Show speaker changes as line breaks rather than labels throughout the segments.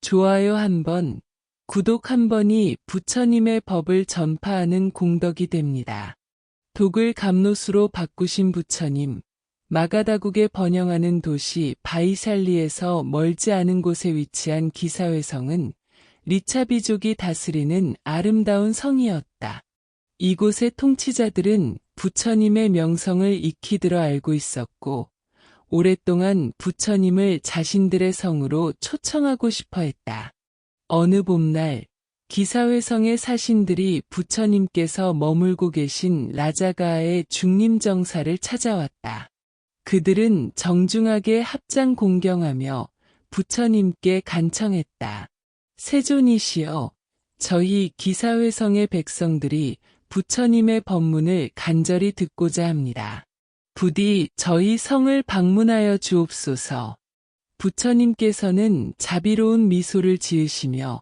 좋아요 한 번, 구독 한 번이 부처님의 법을 전파하는 공덕이 됩니다. 독을 감로수로 바꾸신 부처님, 마가다국에 번영하는 도시 바이샬리에서 멀지 않은 곳에 위치한 기사회성은 리차비족이 다스리는 아름다운 성이었다. 이곳의 통치자들은 부처님의 명성을 익히 들어 알고 있었고, 오랫동안 부처님을 자신들의 성으로 초청하고 싶어 했다. 어느 봄날, 기사회성의 사신들이 부처님께서 머물고 계신 라자가의 중림정사를 찾아왔다. 그들은 정중하게 합장 공경하며 부처님께 간청했다. 세존이시여, 저희 기사회성의 백성들이 부처님의 법문을 간절히 듣고자 합니다. 부디 저희 성을 방문하여 주옵소서. 부처님께서는 자비로운 미소를 지으시며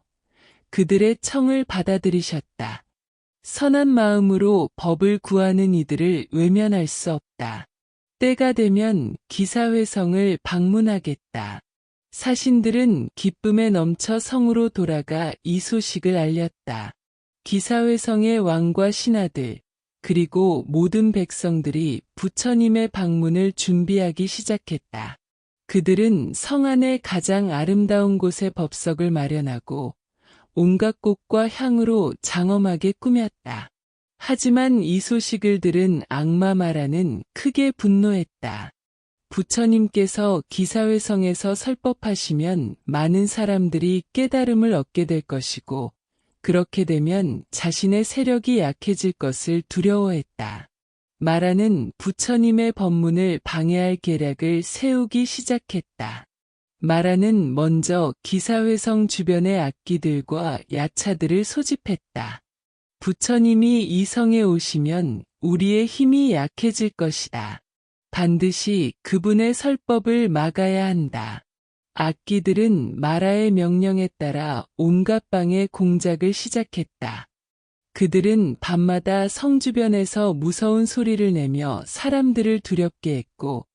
그들의 청을 받아들이셨다. 선한 마음으로 법을 구하는 이들을 외면할 수 없다. 때가 되면 기사회성을 방문하겠다. 사신들은 기쁨에 넘쳐 성으로 돌아가 이 소식을 알렸다. 기사회성의 왕과 신하들, 그리고 모든 백성들이 부처님의 방문을 준비하기 시작했다. 그들은 성 안의 가장 아름다운 곳에 법석을 마련하고 온갖 꽃과 향으로 장엄하게 꾸몄다. 하지만 이 소식을 들은 악마 마라는 크게 분노했다. 부처님께서 기사회성에서 설법하시면 많은 사람들이 깨달음을 얻게 될 것이고, 그렇게 되면 자신의 세력이 약해질 것을 두려워했다. 마라는 부처님의 법문을 방해할 계략을 세우기 시작했다. 마라는 먼저 기사회성 주변의 악기들과 야차들을 소집했다. 부처님이 이 성에 오시면 우리의 힘이 약해질 것이다. 반드시 그분의 설법을 막아야 한다. 악기들은 마라의 명령에 따라 온갖 방해 공작을 시작했다. 그들은 밤마다 성 주변에서 무서운 소리를 내며 사람들을 두렵게 했고,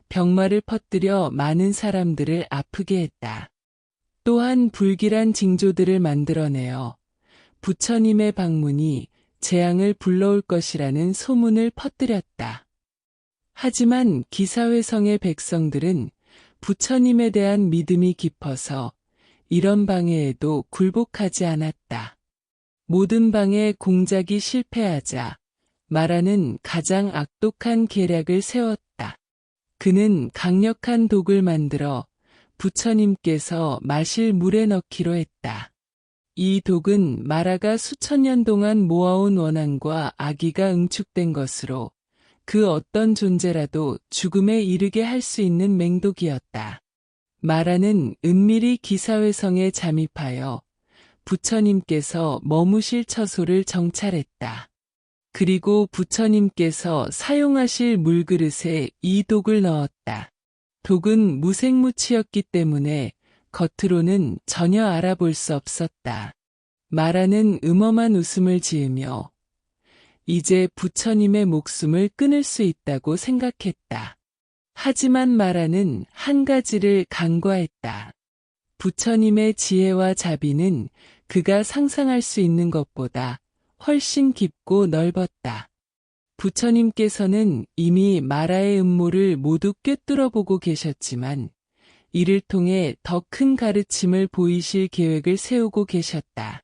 병마를 퍼뜨려 많은 사람들을 아프게 했다. 또한 불길한 징조들을 만들어내어 부처님의 방문이 재앙을 불러올 것이라는 소문을 퍼뜨렸다. 하지만 기사회성의 백성들은 부처님에 대한 믿음이 깊어서 이런 방해에도 굴복하지 않았다. 모든 방해 공작이 실패하자 마라는 가장 악독한 계략을 세웠다. 그는 강력한 독을 만들어 부처님께서 마실 물에 넣기로 했다. 이 독은 마라가 수천 년 동안 모아온 원한과 악의가 응축된 것으로 그 어떤 존재라도 죽음에 이르게 할 수 있는 맹독이었다. 마라는 은밀히 기사회성에 잠입하여 부처님께서 머무실 처소를 정찰했다. 그리고 부처님께서 사용하실 물그릇에 이 독을 넣었다. 독은 무색무취였기 때문에 겉으로는 전혀 알아볼 수 없었다. 마라는 음험한 웃음을 지으며 이제 부처님의 목숨을 끊을 수 있다고 생각했다. 하지만 마라는 한 가지를 간과했다. 부처님의 지혜와 자비는 그가 상상할 수 있는 것보다 훨씬 깊고 넓었다. 부처님께서는 이미 마라의 음모를 모두 꿰뚫어 보고 계셨지만 이를 통해 더 큰 가르침을 보이실 계획을 세우고 계셨다.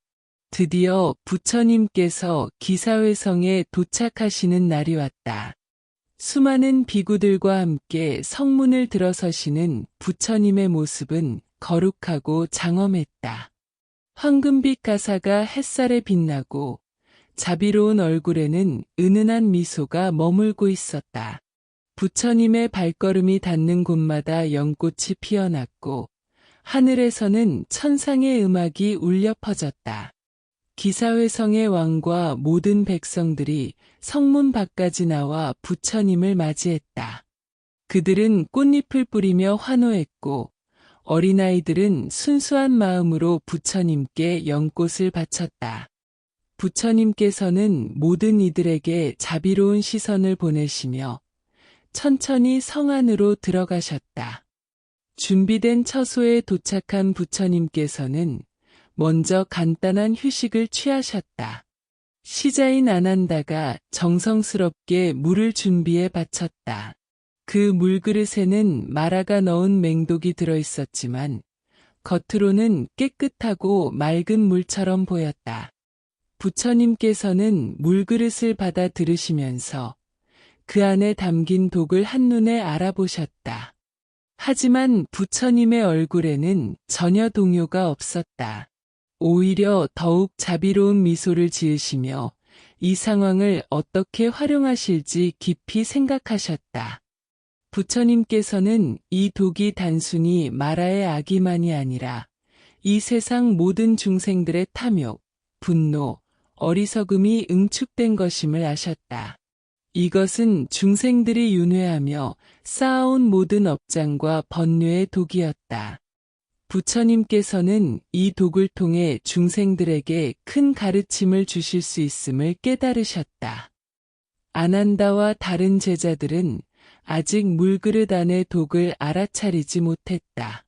드디어 부처님께서 기사회성에 도착하시는 날이 왔다. 수많은 비구들과 함께 성문을 들어서시는 부처님의 모습은 거룩하고 장엄했다. 황금빛 가사가 햇살에 빛나고 자비로운 얼굴에는 은은한 미소가 머물고 있었다. 부처님의 발걸음이 닿는 곳마다 연꽃이 피어났고 하늘에서는 천상의 음악이 울려 퍼졌다. 기사회성의 왕과 모든 백성들이 성문 밖까지 나와 부처님을 맞이했다. 그들은 꽃잎을 뿌리며 환호했고 어린아이들은 순수한 마음으로 부처님께 연꽃을 바쳤다. 부처님께서는 모든 이들에게 자비로운 시선을 보내시며 천천히 성 안으로 들어가셨다. 준비된 처소에 도착한 부처님께서는 먼저 간단한 휴식을 취하셨다. 시자인 아난다가 정성스럽게 물을 준비해 바쳤다. 그 물그릇에는 마라가 넣은 맹독이 들어있었지만 겉으로는 깨끗하고 맑은 물처럼 보였다. 부처님께서는 물그릇을 받아 들으시면서 그 안에 담긴 독을 한눈에 알아보셨다. 하지만 부처님의 얼굴에는 전혀 동요가 없었다. 오히려 더욱 자비로운 미소를 지으시며 이 상황을 어떻게 활용하실지 깊이 생각하셨다. 부처님께서는 이 독이 단순히 마라의 악의만이 아니라 이 세상 모든 중생들의 탐욕, 분노, 어리석음이 응축된 것임을 아셨다. 이것은 중생들이 윤회하며 쌓아온 모든 업장과 번뇌의 독이었다. 부처님께서는 이 독을 통해 중생들에게 큰 가르침을 주실 수 있음을 깨달으셨다. 아난다와 다른 제자들은 아직 물그릇 안의 독을 알아차리지 못했다.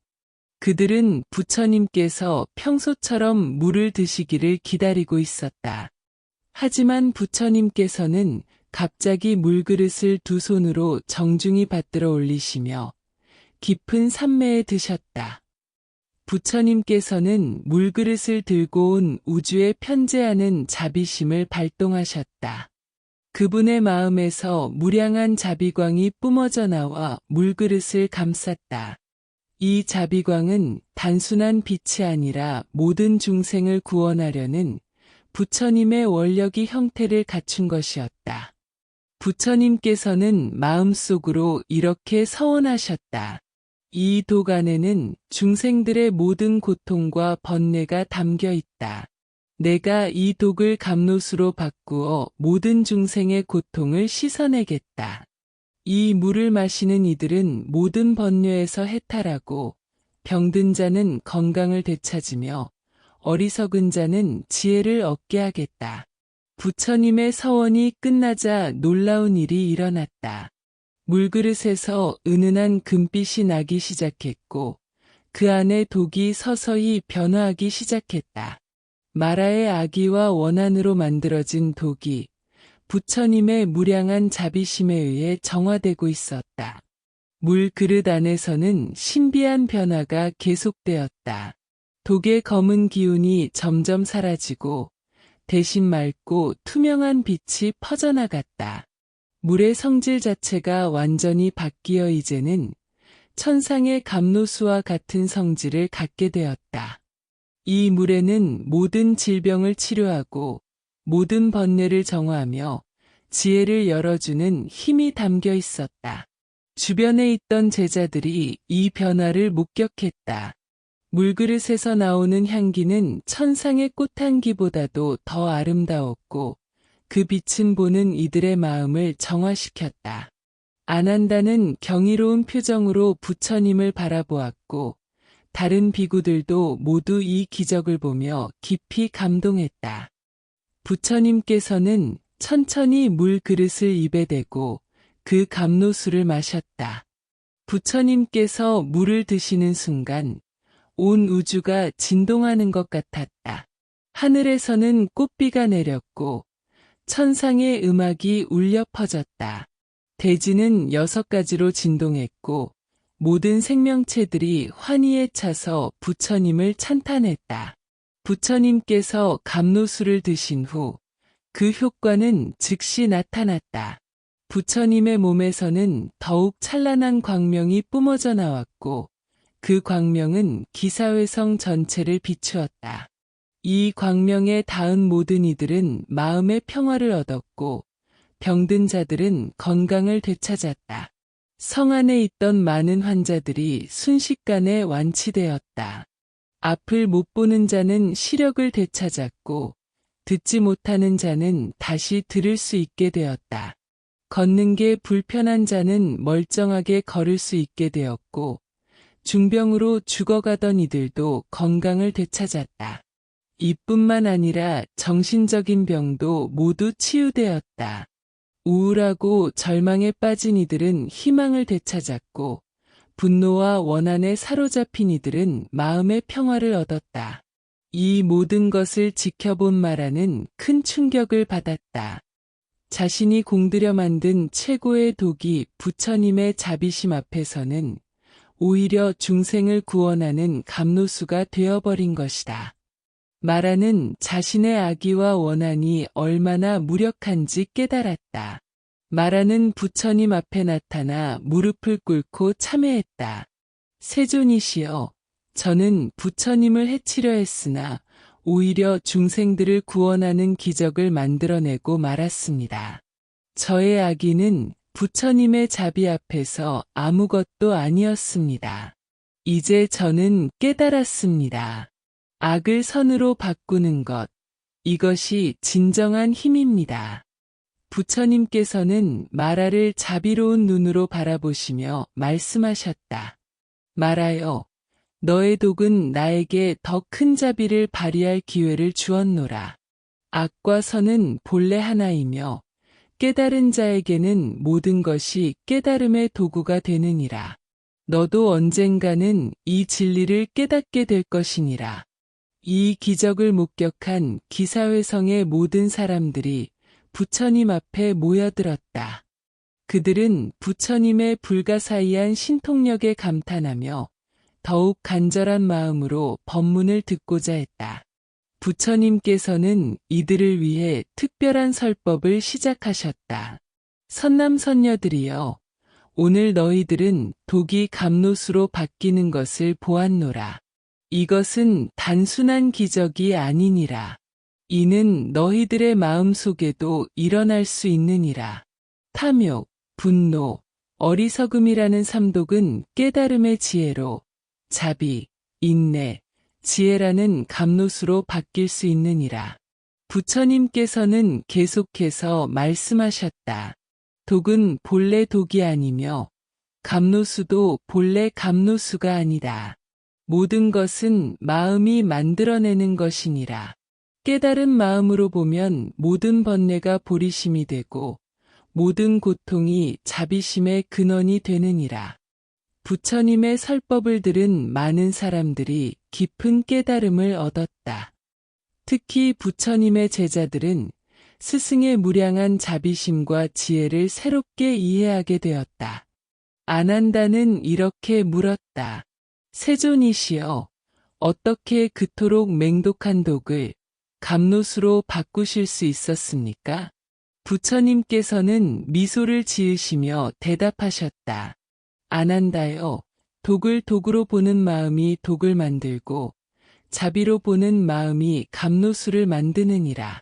그들은 부처님께서 평소처럼 물을 드시기를 기다리고 있었다. 하지만 부처님께서는 갑자기 물그릇을 두 손으로 정중히 받들어 올리시며 깊은 산매에 드셨다. 부처님께서는 물그릇을 들고 온 우주에 편재하는 자비심을 발동하셨다. 그분의 마음에서 무량한 자비광이 뿜어져 나와 물그릇을 감쌌다. 이 자비광은 단순한 빛이 아니라 모든 중생을 구원하려는 부처님의 원력이 형태를 갖춘 것이었다. 부처님께서는 마음속으로 이렇게 서원하셨다. 이 독 안에는 중생들의 모든 고통과 번뇌가 담겨 있다. 내가 이 독을 감롯으로 바꾸어 모든 중생의 고통을 씻어내겠다. 이 물을 마시는 이들은 모든 번뇌에서 해탈하고 병든 자는 건강을 되찾으며 어리석은 자는 지혜를 얻게 하겠다. 부처님의 서원이 끝나자 놀라운 일이 일어났다. 물그릇에서 은은한 금빛이 나기 시작했고 그 안에 독이 서서히 변화하기 시작했다. 마라의 악의와 원한으로 만들어진 독이 부처님의 무량한 자비심에 의해 정화되고 있었다. 물 그릇 안에서는 신비한 변화가 계속되었다. 독의 검은 기운이 점점 사라지고 대신 맑고 투명한 빛이 퍼져나갔다. 물의 성질 자체가 완전히 바뀌어 이제는 천상의 감로수와 같은 성질을 갖게 되었다. 이 물에는 모든 질병을 치료하고 모든 번뇌를 정화하며 지혜를 열어주는 힘이 담겨 있었다. 주변에 있던 제자들이 이 변화를 목격했다. 물그릇에서 나오는 향기는 천상의 꽃향기보다도 더 아름다웠고 그 빛은 보는 이들의 마음을 정화시켰다. 아난다는 경이로운 표정으로 부처님을 바라보았고 다른 비구들도 모두 이 기적을 보며 깊이 감동했다. 부처님께서는 천천히 물 그릇을 입에 대고 그 감로수를 마셨다. 부처님께서 물을 드시는 순간 온 우주가 진동하는 것 같았다. 하늘에서는 꽃비가 내렸고 천상의 음악이 울려 퍼졌다. 대지는 6가지로 진동했고 모든 생명체들이 환희에 차서 부처님을 찬탄했다. 부처님께서 감로수를 드신 후 그 효과는 즉시 나타났다. 부처님의 몸에서는 더욱 찬란한 광명이 뿜어져 나왔고 그 광명은 기사회성 전체를 비추었다. 이 광명에 닿은 모든 이들은 마음의 평화를 얻었고 병든 자들은 건강을 되찾았다. 성 안에 있던 많은 환자들이 순식간에 완치되었다. 앞을 못 보는 자는 시력을 되찾았고 듣지 못하는 자는 다시 들을 수 있게 되었다. 걷는 게 불편한 자는 멀쩡하게 걸을 수 있게 되었고 중병으로 죽어가던 이들도 건강을 되찾았다. 이뿐만 아니라 정신적인 병도 모두 치유되었다. 우울하고 절망에 빠진 이들은 희망을 되찾았고 분노와 원한에 사로잡힌 이들은 마음의 평화를 얻었다. 이 모든 것을 지켜본 마라는 큰 충격을 받았다. 자신이 공들여 만든 최고의 독이 부처님의 자비심 앞에서는 오히려 중생을 구원하는 감노수가 되어버린 것이다. 마라는 자신의 악의와 원한이 얼마나 무력한지 깨달았다. 마라는 부처님 앞에 나타나 무릎을 꿇고 참회했다. 세존이시여, 저는 부처님을 해치려 했으나 오히려 중생들을 구원하는 기적을 만들어내고 말았습니다. 저의 악의는 부처님의 자비 앞에서 아무것도 아니었습니다. 이제 저는 깨달았습니다. 악을 선으로 바꾸는 것, 이것이 진정한 힘입니다. 부처님께서는 마라를 자비로운 눈으로 바라보시며 말씀하셨다. 마라여, 너의 독은 나에게 더 큰 자비를 발휘할 기회를 주었노라. 악과 선은 본래 하나이며 깨달은 자에게는 모든 것이 깨달음의 도구가 되느니라. 너도 언젠가는 이 진리를 깨닫게 될 것이니라. 이 기적을 목격한 기사회성의 모든 사람들이 부처님 앞에 모여들었다. 그들은 부처님의 불가사의한 신통력에 감탄하며 더욱 간절한 마음으로 법문을 듣고자 했다. 부처님께서는 이들을 위해 특별한 설법을 시작하셨다. 선남선녀들이여, 오늘 너희들은 독이 감노수로 바뀌는 것을 보았노라. 이것은 단순한 기적이 아니니라. 이는 너희들의 마음 속에도 일어날 수 있느니라. 탐욕, 분노, 어리석음이라는 삼독은 깨달음의 지혜로, 자비, 인내, 지혜라는 감노수로 바뀔 수 있느니라. 부처님께서는 계속해서 말씀하셨다. 독은 본래 독이 아니며 감노수도 본래 감노수가 아니다. 모든 것은 마음이 만들어내는 것이니라. 깨달은 마음으로 보면 모든 번뇌가 보리심이 되고 모든 고통이 자비심의 근원이 되느니라. 부처님의 설법을 들은 많은 사람들이 깊은 깨달음을 얻었다. 특히 부처님의 제자들은 스승의 무량한 자비심과 지혜를 새롭게 이해하게 되었다. 아난다는 이렇게 물었다. 세존이시여, 어떻게 그토록 맹독한 독을 감노수로 바꾸실 수 있었습니까? 부처님께서는 미소를 지으시며 대답하셨다. 아난다여, 독을 독으로 보는 마음이 독을 만들고 자비로 보는 마음이 감노수를 만드느니라.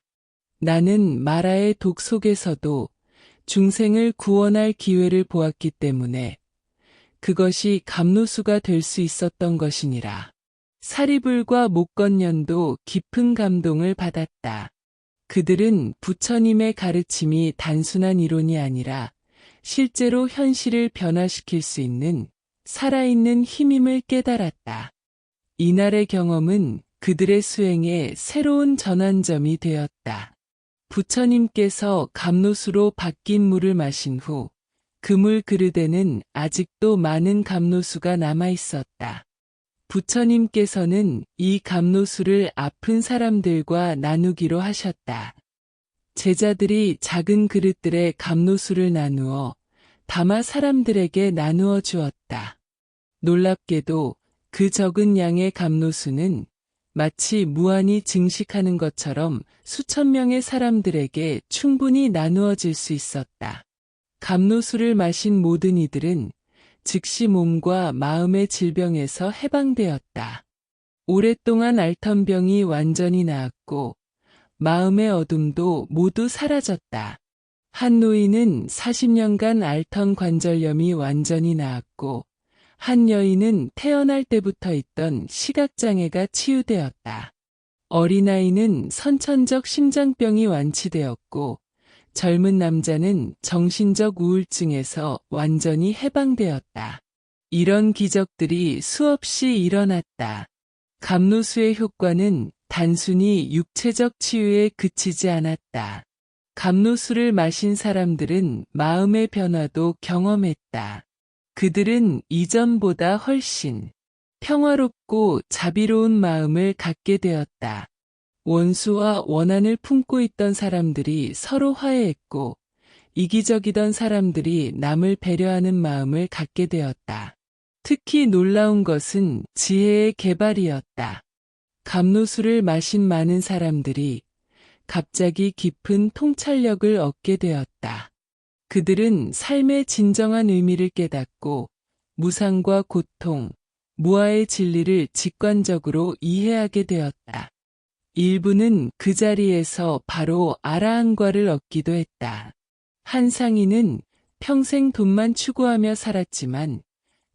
나는 마라의 독 속에서도 중생을 구원할 기회를 보았기 때문에 그것이 감노수가 될 수 있었던 것이니라. 사리불과 목건년도 깊은 감동을 받았다. 그들은 부처님의 가르침이 단순한 이론이 아니라 실제로 현실을 변화시킬 수 있는 살아있는 힘임을 깨달았다. 이날의 경험은 그들의 수행의 새로운 전환점이 되었다. 부처님께서 감노수로 바뀐 물을 마신 후 그 물 그릇에는 아직도 많은 감노수가 남아 있었다. 부처님께서는 이 감노수를 아픈 사람들과 나누기로 하셨다. 제자들이 작은 그릇들에 감노수를 나누어 담아 사람들에게 나누어 주었다. 놀랍게도 그 적은 양의 감노수는 마치 무한히 증식하는 것처럼 수천 명의 사람들에게 충분히 나누어질 수 있었다. 감노수를 마신 모든 이들은 즉시 몸과 마음의 질병에서 해방되었다. 오랫동안 앓던 병이 완전히 나았고 마음의 어둠도 모두 사라졌다. 한 노인은 40년간 앓던 관절염이 완전히 나았고 한 여인은 태어날 때부터 있던 시각장애가 치유되었다. 어린아이는 선천적 심장병이 완치되었고 젊은 남자는 정신적 우울증에서 완전히 해방되었다. 이런 기적들이 수없이 일어났다. 감노수의 효과는 단순히 육체적 치유에 그치지 않았다. 감노수를 마신 사람들은 마음의 변화도 경험했다. 그들은 이전보다 훨씬 평화롭고 자비로운 마음을 갖게 되었다. 원수와 원한을 품고 있던 사람들이 서로 화해했고, 이기적이던 사람들이 남을 배려하는 마음을 갖게 되었다. 특히 놀라운 것은 지혜의 개발이었다. 감로수를 마신 많은 사람들이 갑자기 깊은 통찰력을 얻게 되었다. 그들은 삶의 진정한 의미를 깨닫고 무상과 고통, 무아의 진리를 직관적으로 이해하게 되었다. 일부는 그 자리에서 바로 아라한과를 얻기도 했다. 한 상인은 평생 돈만 추구하며 살았지만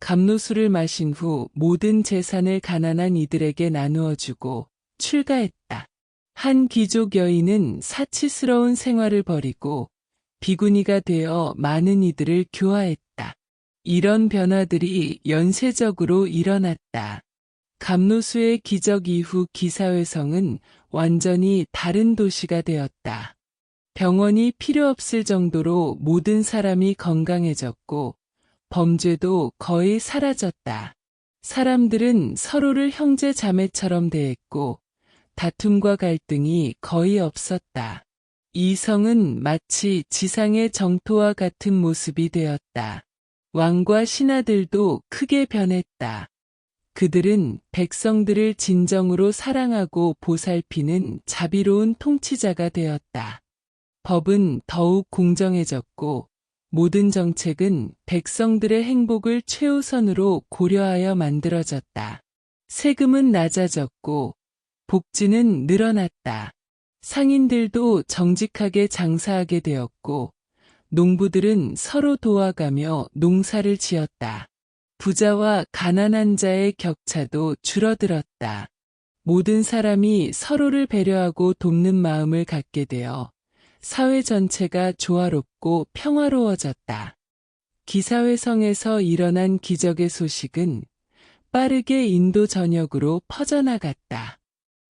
감로수를 마신 후 모든 재산을 가난한 이들에게 나누어주고 출가했다. 한 귀족 여인은 사치스러운 생활을 버리고 비구니가 되어 많은 이들을 교화했다. 이런 변화들이 연쇄적으로 일어났다. 감로수의 기적 이후 기사회성은 완전히 다른 도시가 되었다. 병원이 필요 없을 정도로 모든 사람이 건강해졌고 범죄도 거의 사라졌다. 사람들은 서로를 형제 자매처럼 대했고 다툼과 갈등이 거의 없었다. 이 성은 마치 지상의 정토와 같은 모습이 되었다. 왕과 신하들도 크게 변했다. 그들은 백성들을 진정으로 사랑하고 보살피는 자비로운 통치자가 되었다. 법은 더욱 공정해졌고 모든 정책은 백성들의 행복을 최우선으로 고려하여 만들어졌다. 세금은 낮아졌고 복지는 늘어났다. 상인들도 정직하게 장사하게 되었고 농부들은 서로 도와가며 농사를 지었다. 부자와 가난한 자의 격차도 줄어들었다. 모든 사람이 서로를 배려하고 돕는 마음을 갖게 되어 사회 전체가 조화롭고 평화로워졌다. 기사회성에서 일어난 기적의 소식은 빠르게 인도 전역으로 퍼져나갔다.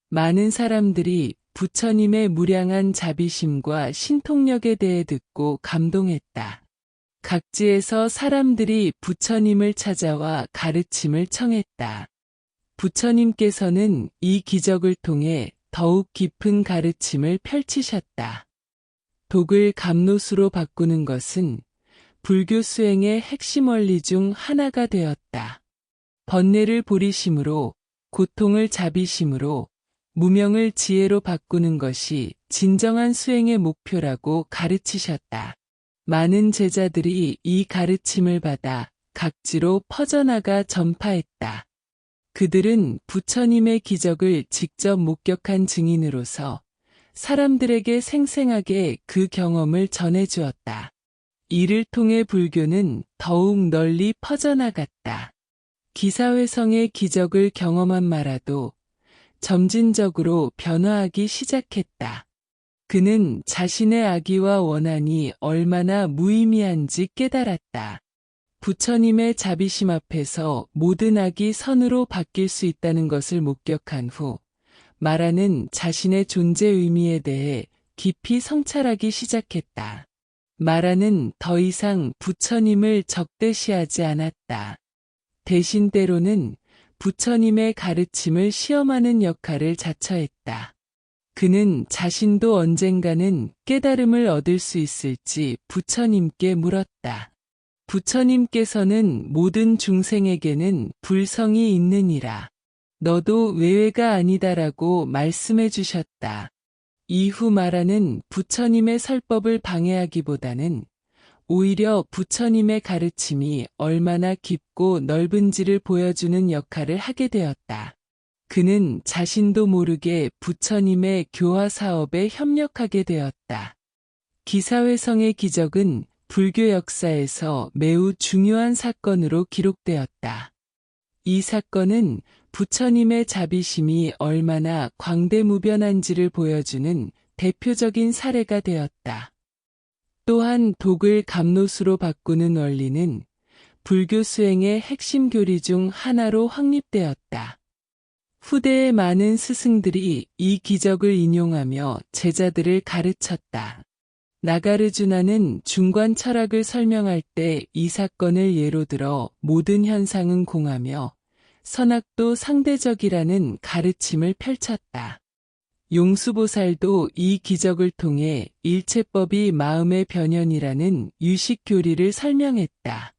많은 사람들이 부처님의 무량한 자비심과 신통력에 대해 듣고 감동했다. 각지에서 사람들이 부처님을 찾아와 가르침을 청했다. 부처님께서는 이 기적을 통해 더욱 깊은 가르침을 펼치셨다. 독을 감로수로 바꾸는 것은 불교 수행의 핵심 원리 중 하나가 되었다. 번뇌를 보리심으로, 고통을 자비심으로, 무명을 지혜로 바꾸는 것이 진정한 수행의 목표라고 가르치셨다. 많은 제자들이 이 가르침을 받아 각지로 퍼져나가 전파했다. 그들은 부처님의 기적을 직접 목격한 증인으로서 사람들에게 생생하게 그 경험을 전해주었다. 이를 통해 불교는 더욱 널리 퍼져나갔다. 기사회성의 기적을 경험한 마라도 점진적으로 변화하기 시작했다. 그는 자신의 악의와 원한이 얼마나 무의미한지 깨달았다. 부처님의 자비심 앞에서 모든 악이 선으로 바뀔 수 있다는 것을 목격한 후 마라는 자신의 존재 의미에 대해 깊이 성찰하기 시작했다. 마라는 더 이상 부처님을 적대시하지 않았다. 대신 때로는 부처님의 가르침을 시험하는 역할을 자처했다. 그는 자신도 언젠가는 깨달음을 얻을 수 있을지 부처님께 물었다. 부처님께서는 모든 중생에게는 불성이 있느니라. 너도 외외가 아니다라고 말씀해 주셨다. 이후 마라는 부처님의 설법을 방해하기보다는 오히려 부처님의 가르침이 얼마나 깊고 넓은지를 보여주는 역할을 하게 되었다. 그는 자신도 모르게 부처님의 교화 사업에 협력하게 되었다. 기사회성의 기적은 불교 역사에서 매우 중요한 사건으로 기록되었다. 이 사건은 부처님의 자비심이 얼마나 광대무변한지를 보여주는 대표적인 사례가 되었다. 또한 독을 감로수로 바꾸는 원리는 불교 수행의 핵심 교리 중 하나로 확립되었다. 후대의 많은 스승들이 이 기적을 인용하며 제자들을 가르쳤다. 나가르주나는 중관 철학을 설명할 때 이 사건을 예로 들어 모든 현상은 공하며 선악도 상대적이라는 가르침을 펼쳤다. 용수보살도 이 기적을 통해 일체법이 마음의 변현이라는 유식 교리를 설명했다.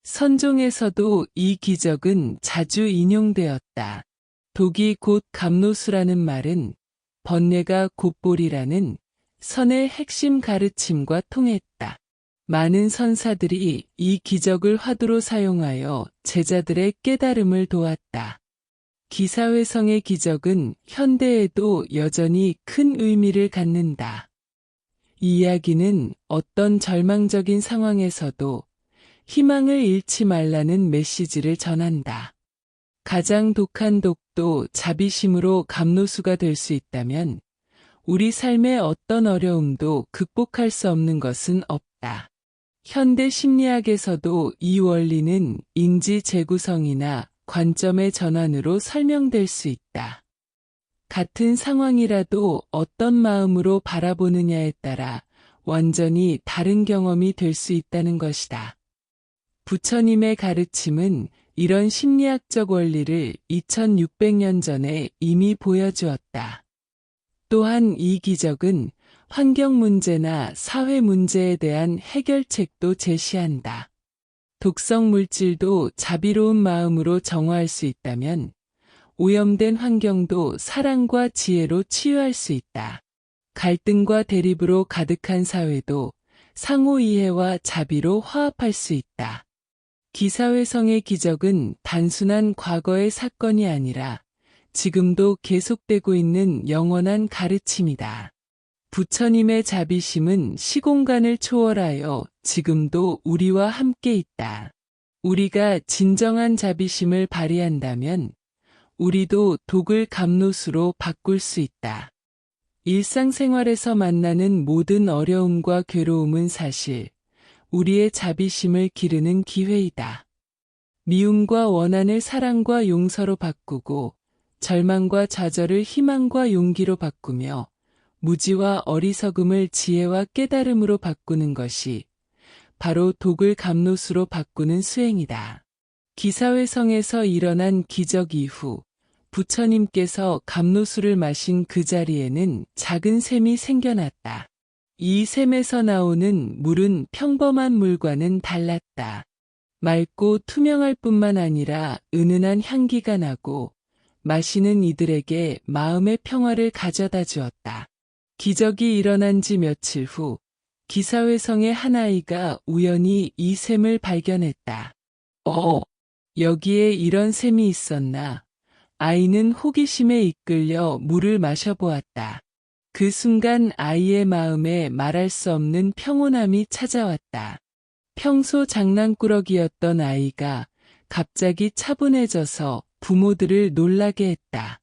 선종에서도 이 기적은 자주 인용되었다. 독이 곧 감노수라는 말은 번뇌가 곧볼이라는 선의 핵심 가르침과 통했다. 많은 선사들이 이 기적을 화두로 사용하여 제자들의 깨달음을 도왔다. 기사회성의 기적은 현대에도 여전히 큰 의미를 갖는다. 이 이야기는 어떤 절망적인 상황에서도 희망을 잃지 말라는 메시지를 전한다. 가장 독한 독도 자비심으로 감노수가 될 수 있다면 우리 삶의 어떤 어려움도 극복할 수 없는 것은 없다. 현대 심리학에서도 이 원리는 인지 재구성이나 관점의 전환으로 설명될 수 있다. 같은 상황이라도 어떤 마음으로 바라보느냐에 따라 완전히 다른 경험이 될 수 있다는 것이다. 부처님의 가르침은 이런 심리학적 원리를 2600년 전에 이미 보여주었다. 또한 이 기적은 환경 문제나 사회 문제에 대한 해결책도 제시한다. 독성 물질도 자비로운 마음으로 정화할 수 있다면 오염된 환경도 사랑과 지혜로 치유할 수 있다. 갈등과 대립으로 가득한 사회도 상호 이해와 자비로 화합할 수 있다. 기사회성의 기적은 단순한 과거의 사건이 아니라 지금도 계속되고 있는 영원한 가르침이다. 부처님의 자비심은 시공간을 초월하여 지금도 우리와 함께 있다. 우리가 진정한 자비심을 발휘한다면 우리도 독을 감노수로 바꿀 수 있다. 일상생활에서 만나는 모든 어려움과 괴로움은 사실 우리의 자비심을 기르는 기회이다. 미움과 원한을 사랑과 용서로 바꾸고 절망과 좌절을 희망과 용기로 바꾸며 무지와 어리석음을 지혜와 깨달음으로 바꾸는 것이 바로 독을 감노수로 바꾸는 수행이다. 기사회성에서 일어난 기적 이후 부처님께서 감노수를 마신 그 자리에는 작은 샘이 생겨났다. 이 샘에서 나오는 물은 평범한 물과는 달랐다. 맑고 투명할 뿐만 아니라 은은한 향기가 나고 마시는 이들에게 마음의 평화를 가져다 주었다. 기적이 일어난 지 며칠 후 기사회성의 한 아이가 우연히 이 샘을 발견했다. 여기에 이런 샘이 있었나? 아이는 호기심에 이끌려 물을 마셔보았다. 그 순간 아이의 마음에 말할 수 없는 평온함이 찾아왔다. 평소 장난꾸러기였던 아이가 갑자기 차분해져서 부모들을 놀라게 했다.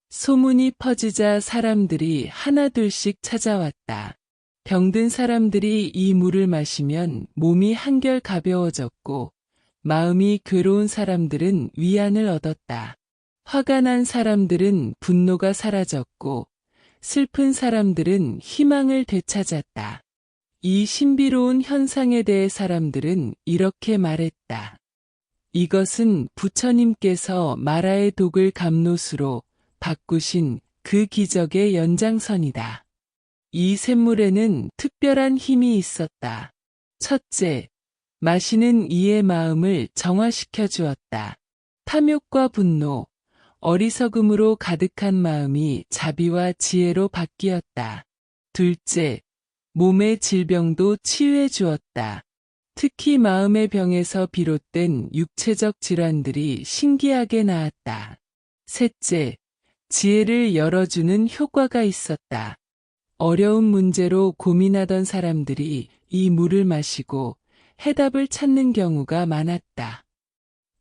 소문이 퍼지자 사람들이 하나둘씩 찾아왔다. 병든 사람들이 이 물을 마시면 몸이 한결 가벼워졌고 마음이 괴로운 사람들은 위안을 얻었다. 화가 난 사람들은 분노가 사라졌고 슬픈 사람들은 희망을 되찾았다. 이 신비로운 현상에 대해 사람들은 이렇게 말했다. 이것은 부처님께서 마라의 독을 감노수로 바꾸신 그 기적의 연장선이다. 이 샘물에는 특별한 힘이 있었다. 첫째, 마시는 이의 마음을 정화시켜 주었다. 탐욕과 분노, 어리석음으로 가득한 마음이 자비와 지혜로 바뀌었다. 둘째, 몸의 질병도 치유해 주었다. 특히 마음의 병에서 비롯된 육체적 질환들이 신기하게 나았다. 셋째, 지혜를 열어주는 효과가 있었다. 어려운 문제로 고민하던 사람들이 이 물을 마시고 해답을 찾는 경우가 많았다.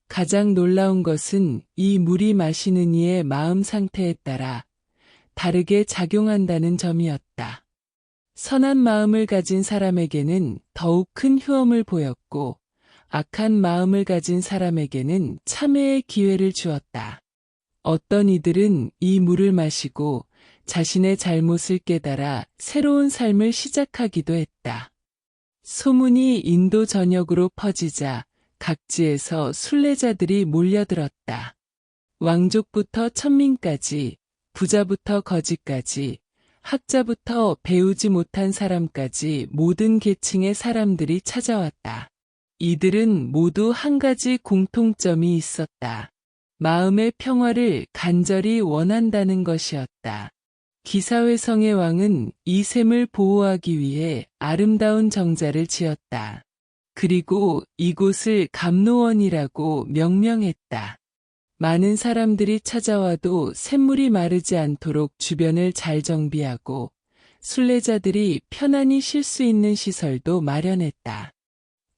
가장 놀라운 것은 이 물이 마시는 이의 마음 상태에 따라 다르게 작용한다는 점이었다. 선한 마음을 가진 사람에게는 더욱 큰 효험을 보였고 악한 마음을 가진 사람에게는 참회의 기회를 주었다. 어떤 이들은 이 물을 마시고 자신의 잘못을 깨달아 새로운 삶을 시작하기도 했다. 소문이 인도 전역으로 퍼지자 각지에서 순례자들이 몰려들었다. 왕족부터 천민까지, 부자부터 거지까지, 학자부터 배우지 못한 사람까지 모든 계층의 사람들이 찾아왔다. 이들은 모두 한 가지 공통점이 있었다. 마음의 평화를 간절히 원한다는 것이었다. 기사회성의 왕은 이 샘을 보호하기 위해 아름다운 정자를 지었다. 그리고 이곳을 감노원이라고 명명했다. 많은 사람들이 찾아와도 샘물이 마르지 않도록 주변을 잘 정비하고 순례자들이 편안히 쉴 수 있는 시설도 마련했다.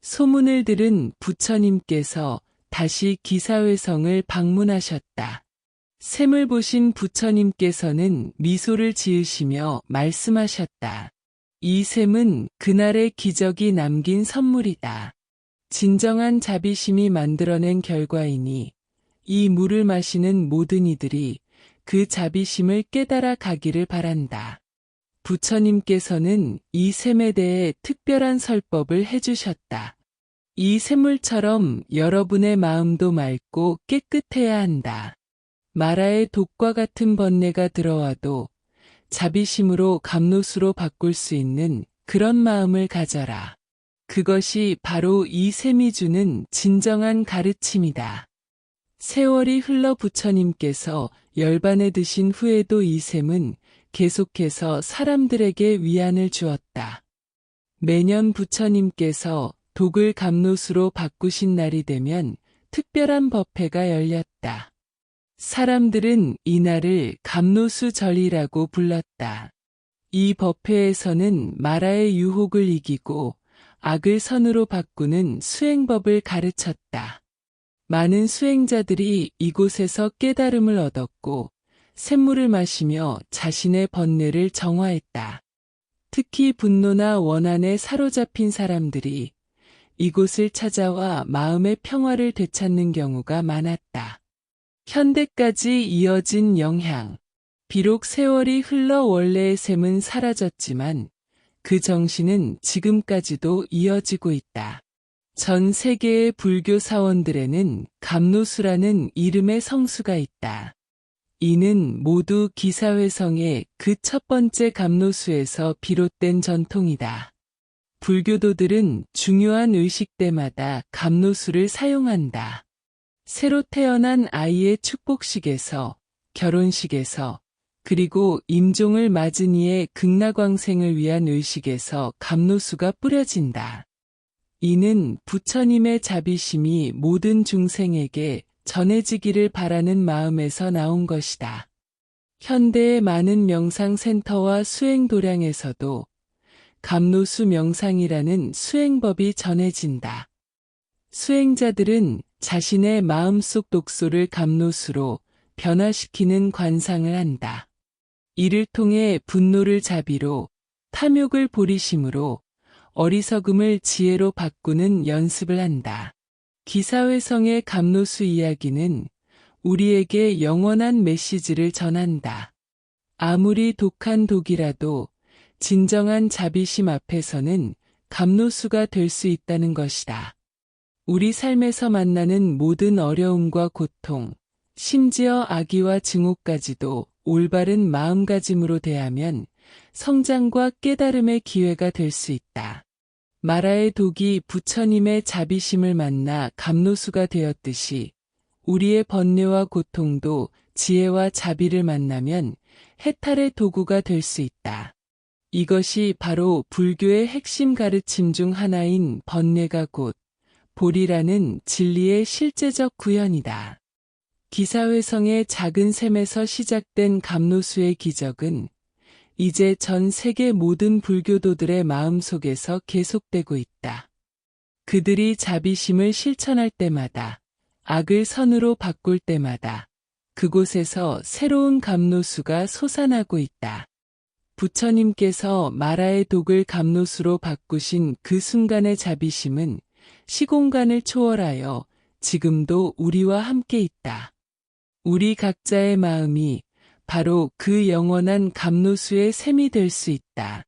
소문을 들은 부처님께서 다시 기사회성을 방문하셨다. 샘을 보신 부처님께서는 미소를 지으시며 말씀하셨다. 이 샘은 그날의 기적이 남긴 선물이다. 진정한 자비심이 만들어낸 결과이니 이 물을 마시는 모든 이들이 그 자비심을 깨달아 가기를 바란다. 부처님께서는 이 샘에 대해 특별한 설법을 해주셨다. 이 샘물처럼 여러분의 마음도 맑고 깨끗해야 한다. 마라의 독과 같은 번뇌가 들어와도 자비심으로 감노수로 바꿀 수 있는 그런 마음을 가져라. 그것이 바로 이 샘이 주는 진정한 가르침이다. 세월이 흘러 부처님께서 열반에 드신 후에도 이 샘은 계속해서 사람들에게 위안을 주었다. 매년 부처님께서 독을 감노수로 바꾸신 날이 되면 특별한 법회가 열렸다. 사람들은 이날을 감노수절이라고 불렀다. 이 법회에서는 마라의 유혹을 이기고 악을 선으로 바꾸는 수행법을 가르쳤다. 많은 수행자들이 이곳에서 깨달음을 얻었고 샘물을 마시며 자신의 번뇌를 정화했다. 특히 분노나 원한에 사로잡힌 사람들이 이곳을 찾아와 마음의 평화를 되찾는 경우가 많았다. 현대까지 이어진 영향. 비록 세월이 흘러 원래의 샘은 사라졌지만 그 정신은 지금까지도 이어지고 있다. 전 세계의 불교 사원들에는 감노수라는 이름의 성수가 있다. 이는 모두 기사회성의 그 첫 번째 감노수에서 비롯된 전통이다. 불교도들은 중요한 의식 때마다 감노수를 사용한다. 새로 태어난 아이의 축복식에서, 결혼식에서, 그리고 임종을 맞은 이의 극락왕생을 위한 의식에서 감노수가 뿌려진다. 이는 부처님의 자비심이 모든 중생에게 전해지기를 바라는 마음에서 나온 것이다. 현대의 많은 명상센터와 수행도량에서도 감노수 명상이라는 수행법이 전해진다. 수행자들은 자신의 마음속 독소를 감노수로 변화시키는 관상을 한다. 이를 통해 분노를 자비로, 탐욕을 보리심으로, 어리석음을 지혜로 바꾸는 연습을 한다. 기사회성의 감노수 이야기는 우리에게 영원한 메시지를 전한다. 아무리 독한 독이라도 진정한 자비심 앞에서는 감노수가 될 수 있다는 것이다. 우리 삶에서 만나는 모든 어려움과 고통, 심지어 악의와 증오까지도 올바른 마음가짐으로 대하면 성장과 깨달음의 기회가 될 수 있다. 마라의 독이 부처님의 자비심을 만나 감노수가 되었듯이 우리의 번뇌와 고통도 지혜와 자비를 만나면 해탈의 도구가 될 수 있다. 이것이 바로 불교의 핵심 가르침 중 하나인 번뇌가 곧 보리라는 진리의 실제적 구현이다. 기사회성의 작은 샘에서 시작된 감노수의 기적은 이제 전 세계 모든 불교도들의 마음속에서 계속되고 있다. 그들이 자비심을 실천할 때마다, 악을 선으로 바꿀 때마다 그곳에서 새로운 감노수가 솟아나고 있다. 부처님께서 마라의 독을 감노수로 바꾸신 그 순간의 자비심은 시공간을 초월하여 지금도 우리와 함께 있다. 우리 각자의 마음이 바로 그 영원한 감로수의 셈이 될 수 있다.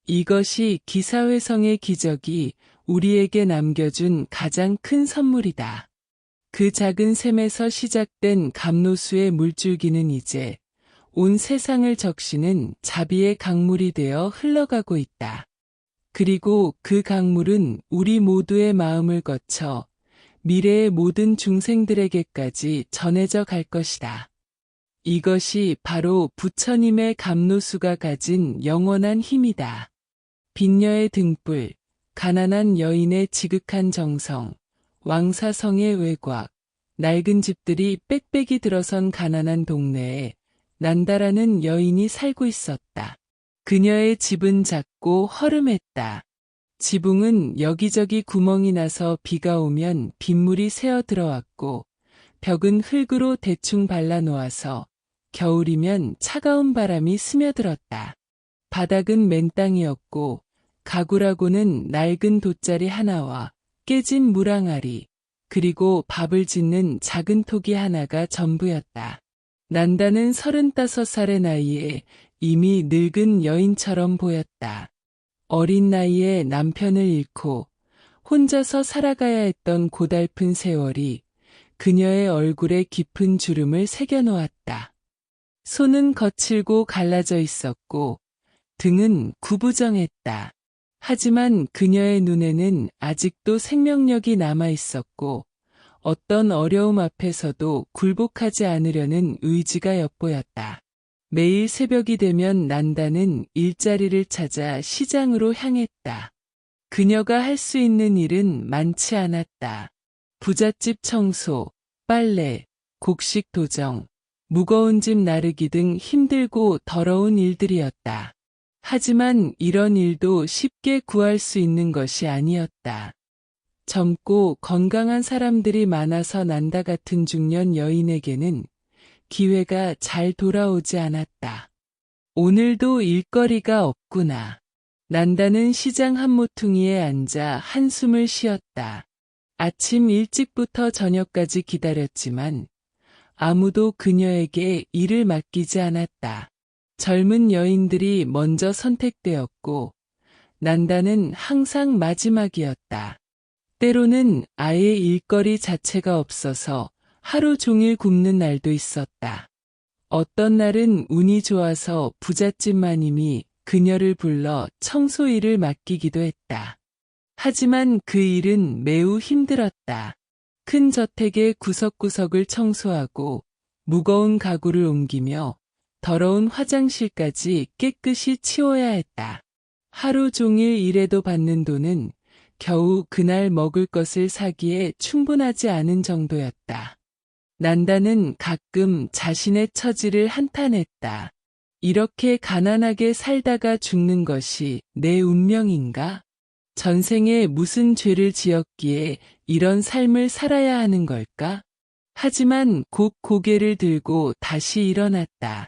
이것이 기사회성의 기적이 우리에게 남겨준 가장 큰 선물이다. 그 작은 셈에서 시작된 감로수의 물줄기는 이제 온 세상을 적시는 자비의 강물이 되어 흘러가고 있다. 그리고 그 강물은 우리 모두의 마음을 거쳐 미래의 모든 중생들에게까지 전해져 갈 것이다. 이것이 바로 부처님의 감로수가 가진 영원한 힘이다. 빈녀의 등불, 가난한 여인의 지극한 정성, 왕사성의 외곽, 낡은 집들이 빽빽이 들어선 가난한 동네에 난다라는 여인이 살고 있었다. 그녀의 집은 작고 허름했다. 지붕은 여기저기 구멍이 나서 비가 오면 빗물이 새어 들어왔고, 벽은 흙으로 대충 발라놓아서 겨울이면 차가운 바람이 스며들었다. 바닥은 맨땅이었고, 가구라고는 낡은 돗자리 하나와 깨진 물항아리, 그리고 밥을 짓는 작은 토기 하나가 전부였다. 난다는 35살의 나이에 이미 늙은 여인처럼 보였다. 어린 나이에 남편을 잃고 혼자서 살아가야 했던 고달픈 세월이 그녀의 얼굴에 깊은 주름을 새겨놓았다. 손은 거칠고 갈라져 있었고 등은 구부정했다. 하지만 그녀의 눈에는 아직도 생명력이 남아 있었고 어떤 어려움 앞에서도 굴복하지 않으려는 의지가 엿보였다. 매일 새벽이 되면 난다는 일자리를 찾아 시장으로 향했다. 그녀가 할 수 있는 일은 많지 않았다. 부잣집 청소, 빨래, 곡식 도정, 무거운 짐 나르기 등 힘들고 더러운 일들이었다. 하지만 이런 일도 쉽게 구할 수 있는 것이 아니었다. 젊고 건강한 사람들이 많아서 난다 같은 중년 여인에게는 기회가 잘 돌아오지 않았다. 오늘도 일거리가 없구나. 난다는 시장 한 모퉁이에 앉아 한숨을 쉬었다. 아침 일찍부터 저녁까지 기다렸지만 아무도 그녀에게 일을 맡기지 않았다. 젊은 여인들이 먼저 선택되었고 난다는 항상 마지막이었다. 때로는 아예 일거리 자체가 없어서 하루 종일 굶는 날도 있었다. 어떤 날은 운이 좋아서 부잣집 마님이 그녀를 불러 청소 일을 맡기기도 했다. 하지만 그 일은 매우 힘들었다. 큰 저택의 구석구석을 청소하고 무거운 가구를 옮기며 더러운 화장실까지 깨끗이 치워야 했다. 하루 종일 일해도 받는 돈은 겨우 그날 먹을 것을 사기에 충분하지 않은 정도였다. 난다는 가끔 자신의 처지를 한탄했다. 이렇게 가난하게 살다가 죽는 것이 내 운명인가? 전생에 무슨 죄를 지었기에 이런 삶을 살아야 하는 걸까? 하지만 곧 고개를 들고 다시 일어났다.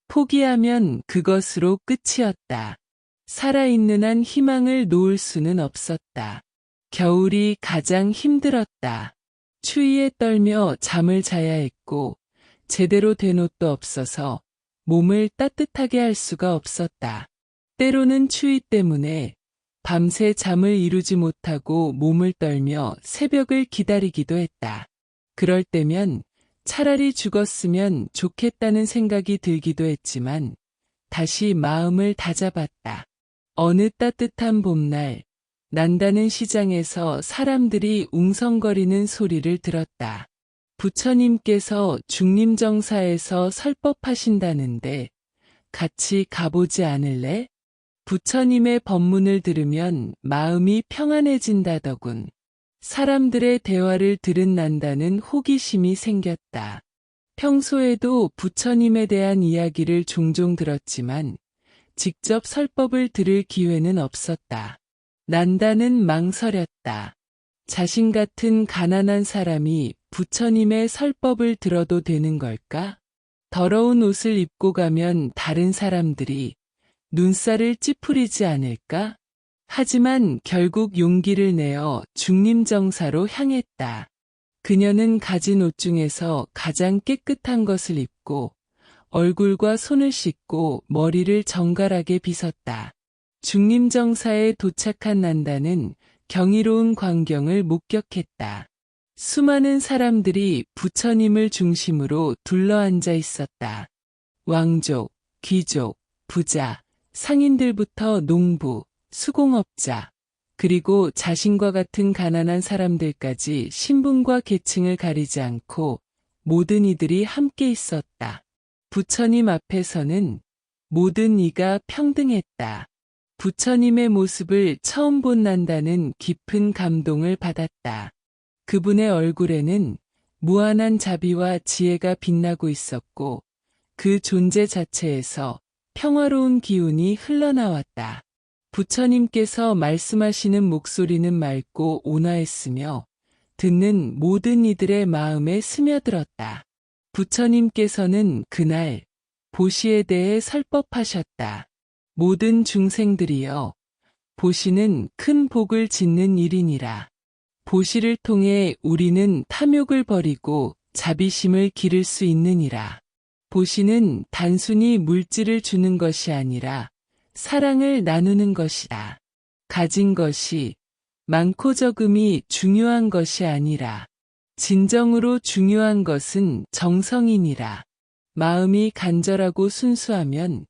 포기하면 그것으로 끝이었다. 살아있는 한 희망을 놓을 수는 없었다. 겨울이 가장 힘들었다. 추위에 떨며 잠을 자야 했고 제대로 된 옷도 없어서 몸을 따뜻하게 할 수가 없었다. 때로는 추위 때문에 밤새 잠을 이루지 못하고 몸을 떨며 새벽을 기다리기도 했다. 그럴 때면 차라리 죽었으면 좋겠다는 생각이 들기도 했지만 다시 마음을 다잡았다. 어느 따뜻한 봄날 난다는 시장에서 사람들이 웅성거리는 소리를 들었다. 부처님께서 중림정사에서 설법하신다는데 같이 가보지 않을래? 부처님의 법문을 들으면 마음이 평안해진다더군. 사람들의 대화를 들은 난다는 호기심이 생겼다. 평소에도 부처님에 대한 이야기를 종종 들었지만 직접 설법을 들을 기회는 없었다. 난다는 망설였다. 자신 같은 가난한 사람이 부처님의 설법을 들어도 되는 걸까? 더러운 옷을 입고 가면 다른 사람들이 눈살을 찌푸리지 않을까? 하지만 결국 용기를 내어 중림정사로 향했다. 그녀는 가진 옷 중에서 가장 깨끗한 것을 입고 얼굴과 손을 씻고 머리를 정갈하게 빗었다. 중림정사에 도착한 난다는 경이로운 광경을 목격했다. 수많은 사람들이 부처님을 중심으로 둘러앉아 있었다. 왕족, 귀족, 부자, 상인들부터 농부, 수공업자, 그리고 자신과 같은 가난한 사람들까지 신분과 계층을 가리지 않고 모든 이들이 함께 있었다. 부처님 앞에서는 모든 이가 평등했다. 부처님의 모습을 처음 본 난다는 깊은 감동을 받았다. 그분의 얼굴에는 무한한 자비와 지혜가 빛나고 있었고 그 존재 자체에서 평화로운 기운이 흘러나왔다. 부처님께서 말씀하시는 목소리는 맑고 온화했으며 듣는 모든 이들의 마음에 스며들었다. 부처님께서는 그날 보시에 대해 설법하셨다. 모든 중생들이여, 보시는 큰 복을 짓는 일이니라. 보시를 통해 우리는 탐욕을 버리고 자비심을 기를 수 있느니라. 보시는 단순히 물질을 주는 것이 아니라 사랑을 나누는 것이다. 가진 것이 많고 적음이 중요한 것이 아니라 진정으로 중요한 것은 정성이니라. 마음이 간절하고 순수하면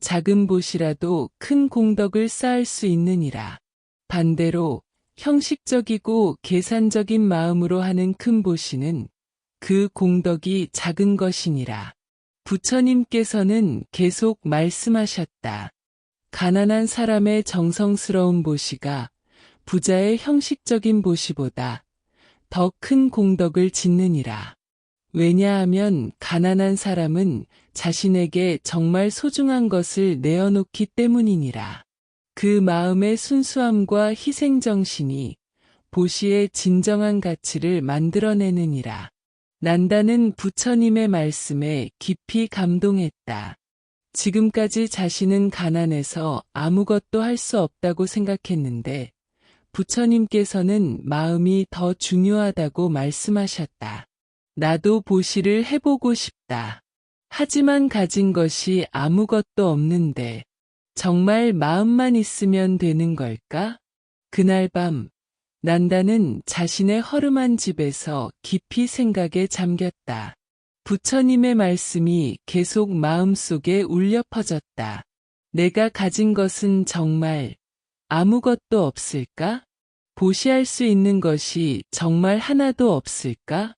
작은 보시라도 큰 공덕을 쌓을 수 있느니라. 반대로 형식적이고 계산적인 마음으로 하는 큰 보시는 그 공덕이 작은 것이니라. 부처님께서는 계속 말씀하셨다. 가난한 사람의 정성스러운 보시가 부자의 형식적인 보시보다 더 큰 공덕을 짓느니라. 왜냐하면 가난한 사람은 자신에게 정말 소중한 것을 내어놓기 때문이니라. 그 마음의 순수함과 희생정신이 보시의 진정한 가치를 만들어내느니라. 난다는 부처님의 말씀에 깊이 감동했다. 지금까지 자신은 가난해서 아무것도 할 수 없다고 생각했는데 부처님께서는 마음이 더 중요하다고 말씀하셨다. 나도 보시를 해보고 싶다. 하지만 가진 것이 아무것도 없는데 정말 마음만 있으면 되는 걸까? 그날 밤 난다는 자신의 허름한 집에서 깊이 생각에 잠겼다. 부처님의 말씀이 계속 마음속에 울려 퍼졌다. 내가 가진 것은 정말 아무것도 없을까? 보시할 수 있는 것이 정말 하나도 없을까?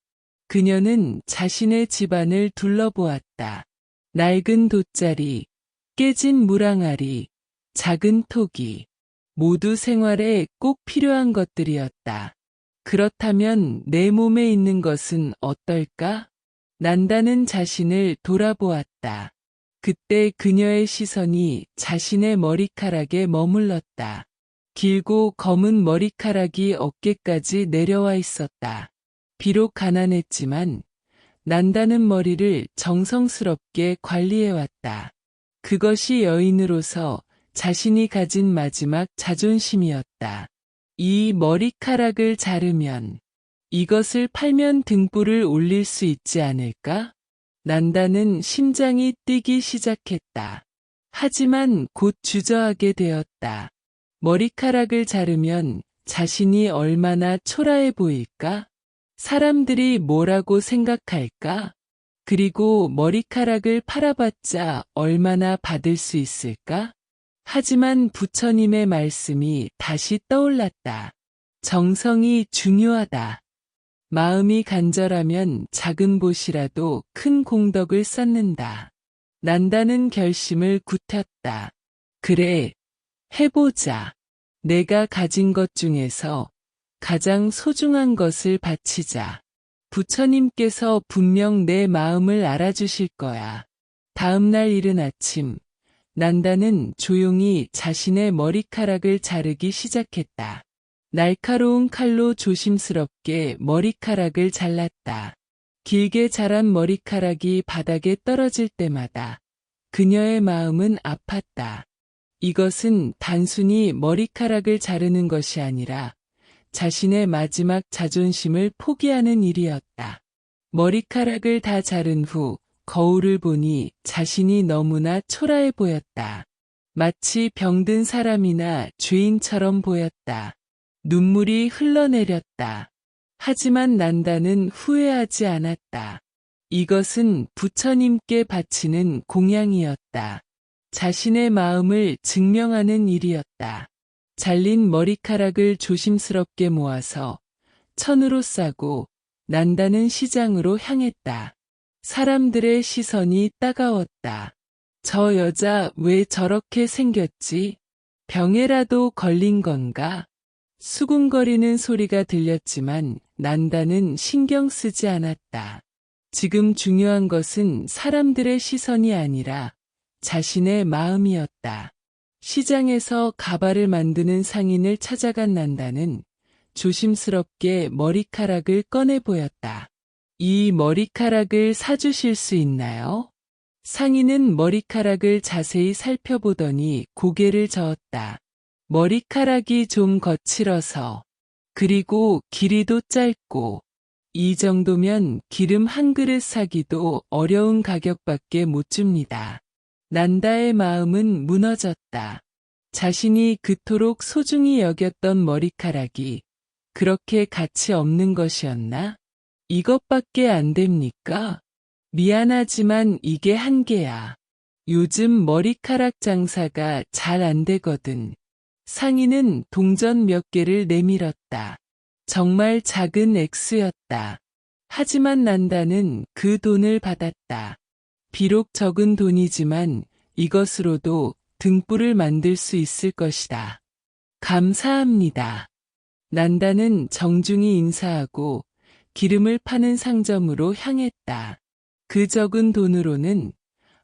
그녀는 자신의 집안을 둘러보았다. 낡은 돗자리, 깨진 물항아리, 작은 토기, 모두 생활에 꼭 필요한 것들이었다. 그렇다면 내 몸에 있는 것은 어떨까? 난다는 자신을 돌아보았다. 그때 그녀의 시선이 자신의 머리카락에 머물렀다. 길고 검은 머리카락이 어깨까지 내려와 있었다. 비록 가난했지만 난다는 머리를 정성스럽게 관리해왔다. 그것이 여인으로서 자신이 가진 마지막 자존심이었다. 이 머리카락을 자르면 이것을 팔면 등불을 올릴 수 있지 않을까? 난다는 심장이 뛰기 시작했다. 하지만 곧 주저하게 되었다. 머리카락을 자르면 자신이 얼마나 초라해 보일까? 사람들이 뭐라고 생각할까? 그리고 머리카락을 팔아봤자 얼마나 받을 수 있을까? 하지만 부처님의 말씀이 다시 떠올랐다. 정성이 중요하다. 마음이 간절하면 작은 보시라도 큰 공덕을 쌓는다. 난다는 결심을 굳혔다. 그래, 해보자. 내가 가진 것 중에서 가장 소중한 것을 바치자. 부처님께서 분명 내 마음을 알아주실 거야. 다음 날 이른 아침, 난다는 조용히 자신의 머리카락을 자르기 시작했다. 날카로운 칼로 조심스럽게 머리카락을 잘랐다. 길게 자란 머리카락이 바닥에 떨어질 때마다 그녀의 마음은 아팠다. 이것은 단순히 머리카락을 자르는 것이 아니라 자신의 마지막 자존심을 포기하는 일이었다. 머리카락을 다 자른 후 거울을 보니 자신이 너무나 초라해 보였다. 마치 병든 사람이나 죄인처럼 보였다. 눈물이 흘러내렸다. 하지만 난다는 후회하지 않았다. 이것은 부처님께 바치는 공양이었다. 자신의 마음을 증명하는 일이었다. 잘린 머리카락을 조심스럽게 모아서 천으로 싸고 난다는 시장으로 향했다. 사람들의 시선이 따가웠다. 저 여자 왜 저렇게 생겼지? 병에라도 걸린 건가? 수군거리는 소리가 들렸지만 난다는 신경 쓰지 않았다. 지금 중요한 것은 사람들의 시선이 아니라 자신의 마음이었다. 시장에서 가발을 만드는 상인을 찾아간 난다는 조심스럽게 머리카락을 꺼내 보였다. 이 머리카락을 사주실 수 있나요? 상인은 머리카락을 자세히 살펴보더니 고개를 저었다. 머리카락이 좀 거칠어서, 그리고 길이도 짧고, 이 정도면 기름 한 그릇 사기도 어려운 가격밖에 못 줍니다. 난다의 마음은 무너졌다. 자신이 그토록 소중히 여겼던 머리카락이 그렇게 가치 없는 것이었나? 이것밖에 안 됩니까? 미안하지만 이게 한계야. 요즘 머리카락 장사가 잘 안 되거든. 상인은 동전 몇 개를 내밀었다. 정말 작은 액수였다. 하지만 난다는 그 돈을 받았다. 비록 적은 돈이지만 이것으로도 등불을 만들 수 있을 것이다. 감사합니다. 난다는 정중히 인사하고 기름을 파는 상점으로 향했다. 그 적은 돈으로는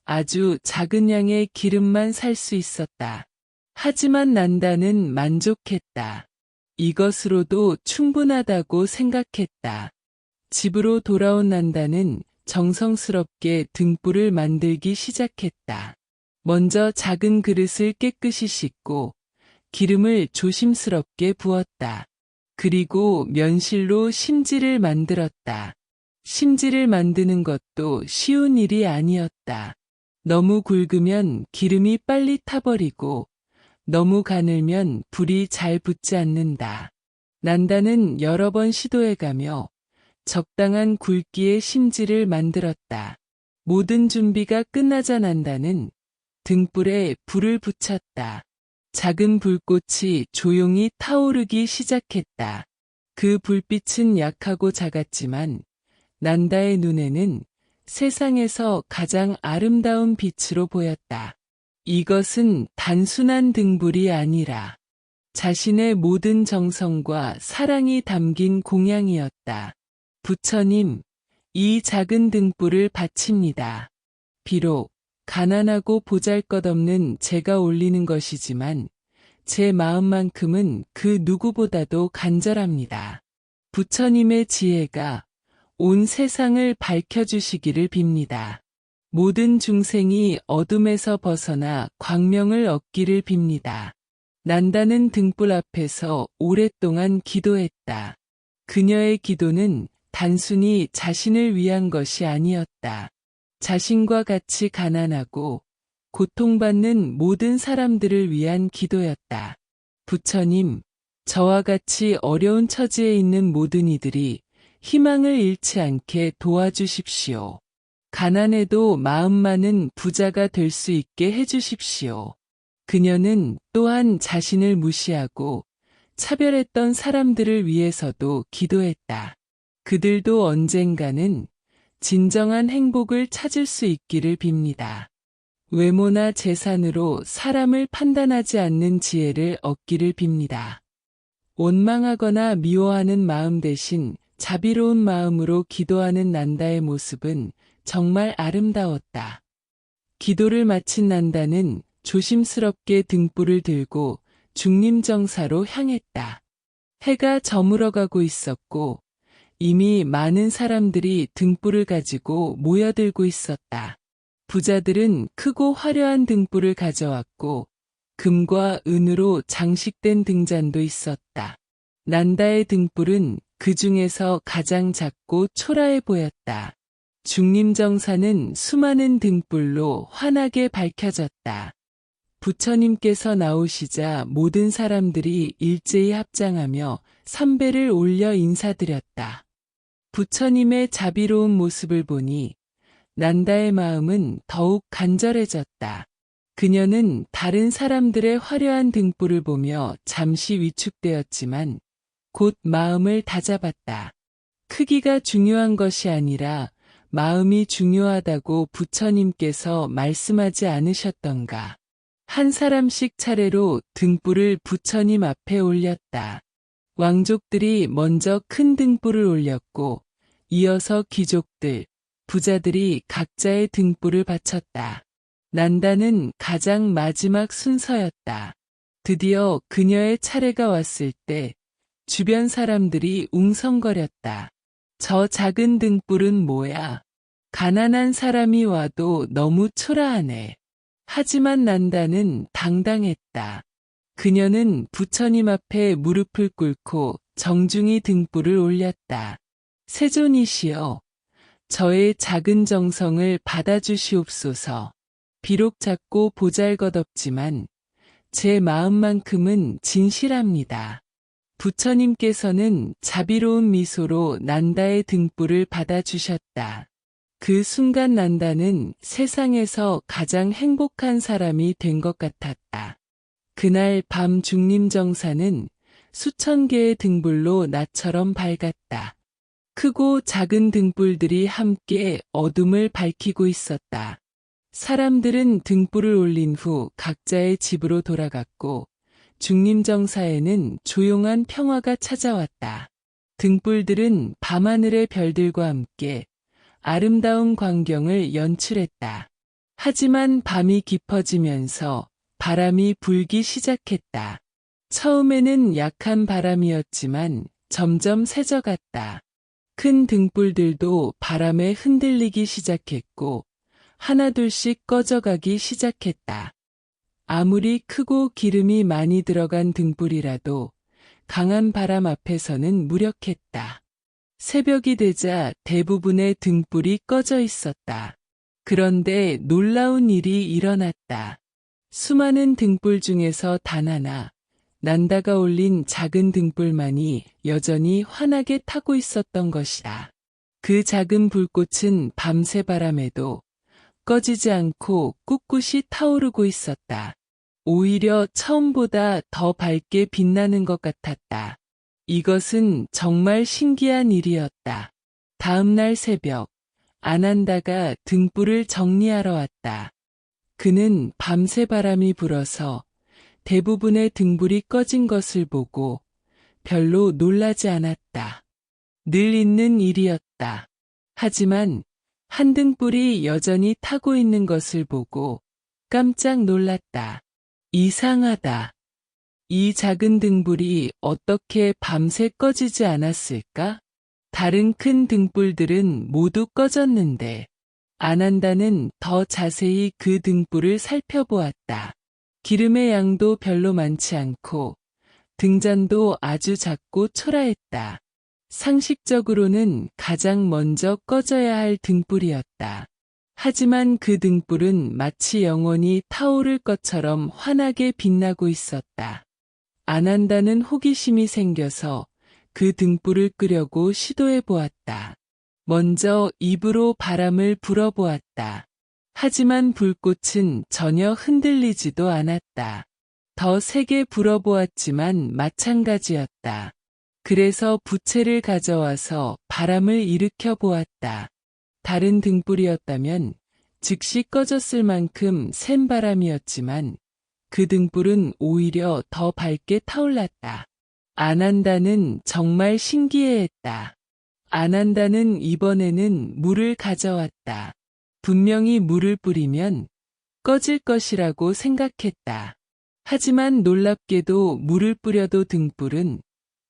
아주 작은 양의 기름만 살 수 있었다. 하지만 난다는 만족했다. 이것으로도 충분하다고 생각했다. 집으로 돌아온 난다는 정성스럽게 등불을 만들기 시작했다. 먼저 작은 그릇을 깨끗이 씻고 기름을 조심스럽게 부었다. 그리고 면실로 심지를 만들었다. 심지를 만드는 것도 쉬운 일이 아니었다. 너무 굵으면 기름이 빨리 타버리고 너무 가늘면 불이 잘 붙지 않는다. 난다는 여러 번 시도해가며 적당한 굵기의 심지를 만들었다. 모든 준비가 끝나자 난다는 등불에 불을 붙였다. 작은 불꽃이 조용히 타오르기 시작했다. 그 불빛은 약하고 작았지만 난다의 눈에는 세상에서 가장 아름다운 빛으로 보였다. 이것은 단순한 등불이 아니라 자신의 모든 정성과 사랑이 담긴 공양이었다. 부처님, 이 작은 등불을 바칩니다. 비록 가난하고 보잘것없는 제가 올리는 것이지만 제 마음만큼은 그 누구보다도 간절합니다. 부처님의 지혜가 온 세상을 밝혀주시기를 빕니다. 모든 중생이 어둠에서 벗어나 광명을 얻기를 빕니다. 난다는 등불 앞에서 오랫동안 기도했다. 그녀의 기도는 단순히 자신을 위한 것이 아니었다. 자신과 같이 가난하고 고통받는 모든 사람들을 위한 기도였다. 부처님, 저와 같이 어려운 처지에 있는 모든 이들이 희망을 잃지 않게 도와주십시오. 가난해도 마음만은 부자가 될 수 있게 해주십시오. 그녀는 또한 자신을 무시하고 차별했던 사람들을 위해서도 기도했다. 그들도 언젠가는 진정한 행복을 찾을 수 있기를 빕니다. 외모나 재산으로 사람을 판단하지 않는 지혜를 얻기를 빕니다. 원망하거나 미워하는 마음 대신 자비로운 마음으로 기도하는 난다의 모습은 정말 아름다웠다. 기도를 마친 난다는 조심스럽게 등불을 들고 중림정사로 향했다. 해가 저물어가고 있었고 이미 많은 사람들이 등불을 가지고 모여들고 있었다. 부자들은 크고 화려한 등불을 가져왔고 금과 은으로 장식된 등잔도 있었다. 난다의 등불은 그 중에서 가장 작고 초라해 보였다. 중림정사는 수많은 등불로 환하게 밝혀졌다. 부처님께서 나오시자 모든 사람들이 일제히 합장하며 삼배를 올려 인사드렸다. 부처님의 자비로운 모습을 보니 난다의 마음은 더욱 간절해졌다. 그녀는 다른 사람들의 화려한 등불을 보며 잠시 위축되었지만 곧 마음을 다잡았다. 크기가 중요한 것이 아니라 마음이 중요하다고 부처님께서 말씀하지 않으셨던가. 한 사람씩 차례로 등불을 부처님 앞에 올렸다. 왕족들이 먼저 큰 등불을 올렸고 이어서 귀족들, 부자들이 각자의 등불을 바쳤다. 난다는 가장 마지막 순서였다. 드디어 그녀의 차례가 왔을 때 주변 사람들이 웅성거렸다. 저 작은 등불은 뭐야? 가난한 사람이 와도 너무 초라하네. 하지만 난다는 당당했다. 그녀는 부처님 앞에 무릎을 꿇고 정중히 등불을 올렸다. 세존이시여, 저의 작은 정성을 받아주시옵소서. 비록 작고 보잘것없지만 제 마음만큼은 진실합니다. 부처님께서는 자비로운 미소로 난다의 등불을 받아주셨다. 그 순간 난다는 세상에서 가장 행복한 사람이 된 것 같았다. 그날 밤 중림정사는 수천 개의 등불로 나처럼 밝았다. 크고 작은 등불들이 함께 어둠을 밝히고 있었다. 사람들은 등불을 올린 후 각자의 집으로 돌아갔고 중림정사에는 조용한 평화가 찾아왔다. 등불들은 밤하늘의 별들과 함께 아름다운 광경을 연출했다. 하지만 밤이 깊어지면서 바람이 불기 시작했다. 처음에는 약한 바람이었지만 점점 세져갔다. 큰 등불들도 바람에 흔들리기 시작했고 하나둘씩 꺼져가기 시작했다. 아무리 크고 기름이 많이 들어간 등불이라도 강한 바람 앞에서는 무력했다. 새벽이 되자 대부분의 등불이 꺼져 있었다. 그런데 놀라운 일이 일어났다. 수많은 등불 중에서 단 하나, 난다가 올린 작은 등불만이 여전히 환하게 타고 있었던 것이다. 그 작은 불꽃은 밤새 바람에도 꺼지지 않고 꿋꿋이 타오르고 있었다. 오히려 처음보다 더 밝게 빛나는 것 같았다. 이것은 정말 신기한 일이었다. 다음 날 새벽, 아난다가 등불을 정리하러 왔다. 그는 밤새 바람이 불어서 대부분의 등불이 꺼진 것을 보고 별로 놀라지 않았다. 늘 있는 일이었다. 하지만 한 등불이 여전히 타고 있는 것을 보고 깜짝 놀랐다. 이상하다. 이 작은 등불이 어떻게 밤새 꺼지지 않았을까? 다른 큰 등불들은 모두 꺼졌는데 아난다는 더 자세히 그 등불을 살펴보았다. 기름의 양도 별로 많지 않고 등잔도 아주 작고 초라했다. 상식적으로는 가장 먼저 꺼져야 할 등불이었다. 하지만 그 등불은 마치 영원히 타오를 것처럼 환하게 빛나고 있었다. 아난다는 호기심이 생겨서 그 등불을 끄려고 시도해 보았다. 먼저 입으로 바람을 불어보았다. 하지만 불꽃은 전혀 흔들리지도 않았다. 더 세게 불어보았지만 마찬가지였다. 그래서 부채를 가져와서 바람을 일으켜 보았다. 다른 등불이었다면 즉시 꺼졌을 만큼 센 바람이었지만 그 등불은 오히려 더 밝게 타올랐다. 아난다는 정말 신기해했다. 아난다는 이번에는 물을 가져왔다. 분명히 물을 뿌리면 꺼질 것이라고 생각했다. 하지만 놀랍게도 물을 뿌려도 등불은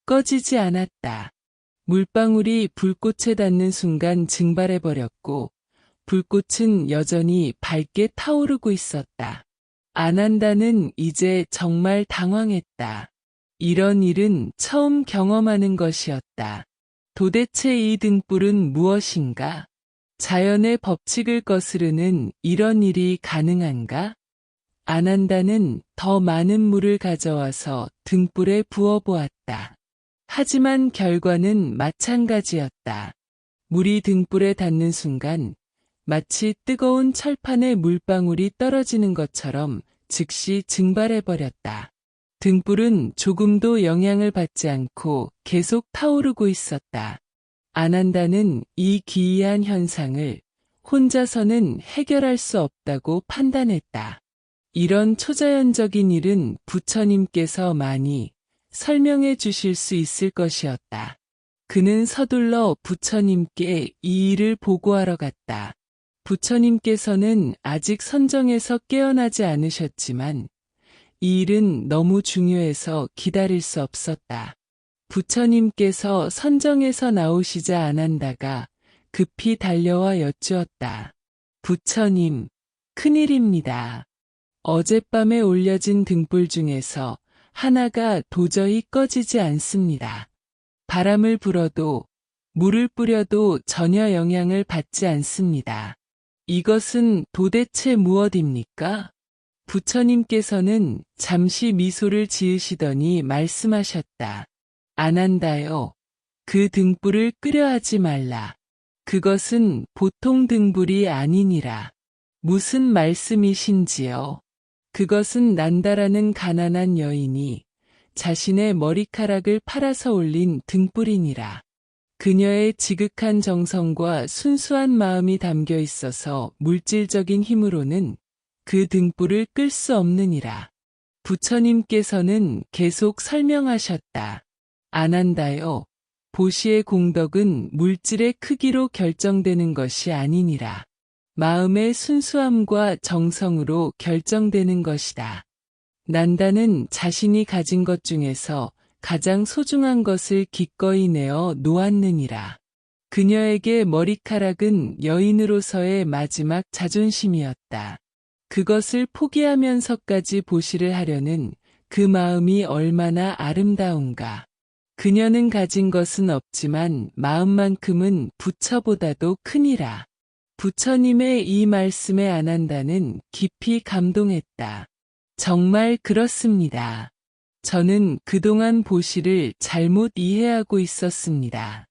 꺼지지 않았다. 물방울이 불꽃에 닿는 순간 증발해버렸고 불꽃은 여전히 밝게 타오르고 있었다. 아난다는 이제 정말 당황했다. 이런 일은 처음 경험하는 것이었다. 도대체 이 등불은 무엇인가? 자연의 법칙을 거스르는 이런 일이 가능한가? 아난다는 더 많은 물을 가져와서 등불에 부어보았다. 하지만 결과는 마찬가지였다. 물이 등불에 닿는 순간 마치 뜨거운 철판에 물방울이 떨어지는 것처럼 즉시 증발해버렸다. 등불은 조금도 영향을 받지 않고 계속 타오르고 있었다. 아난다는 이 기이한 현상을 혼자서는 해결할 수 없다고 판단했다. 이런 초자연적인 일은 부처님께서 많이 설명해 주실 수 있을 것이었다. 그는 서둘러 부처님께 이 일을 보고하러 갔다. 부처님께서는 아직 선정에서 깨어나지 않으셨지만 이 일은 너무 중요해서 기다릴 수 없었다. 부처님께서 선정에서 나오시자 아난다가 급히 달려와 여쭈었다. 부처님, 큰일입니다. 어젯밤에 올려진 등불 중에서 하나가 도저히 꺼지지 않습니다. 바람을 불어도 물을 뿌려도 전혀 영향을 받지 않습니다. 이것은 도대체 무엇입니까? 부처님께서는 잠시 미소를 지으시더니 말씀하셨다. 아난다요. 그 등불을 끄려 하지 말라. 그것은 보통 등불이 아니니라. 무슨 말씀이신지요? 그것은 난다라는 가난한 여인이 자신의 머리카락을 팔아서 올린 등불이니라. 그녀의 지극한 정성과 순수한 마음이 담겨 있어서 물질적인 힘으로는 그 등불을 끌 수 없느니라. 부처님께서는 계속 설명하셨다. 아난다요. 보시의 공덕은 물질의 크기로 결정되는 것이 아니니라. 마음의 순수함과 정성으로 결정되는 것이다. 난다는 자신이 가진 것 중에서 가장 소중한 것을 기꺼이 내어 놓았느니라. 그녀에게 머리카락은 여인으로서의 마지막 자존심이었다. 그것을 포기하면서까지 보시를 하려는 그 마음이 얼마나 아름다운가. 그녀는 가진 것은 없지만 마음만큼은 부처보다도 크니라. 부처님의 이 말씀에 아난다는 깊이 감동했다. 정말 그렇습니다. 저는 그동안 보시를 잘못 이해하고 있었습니다.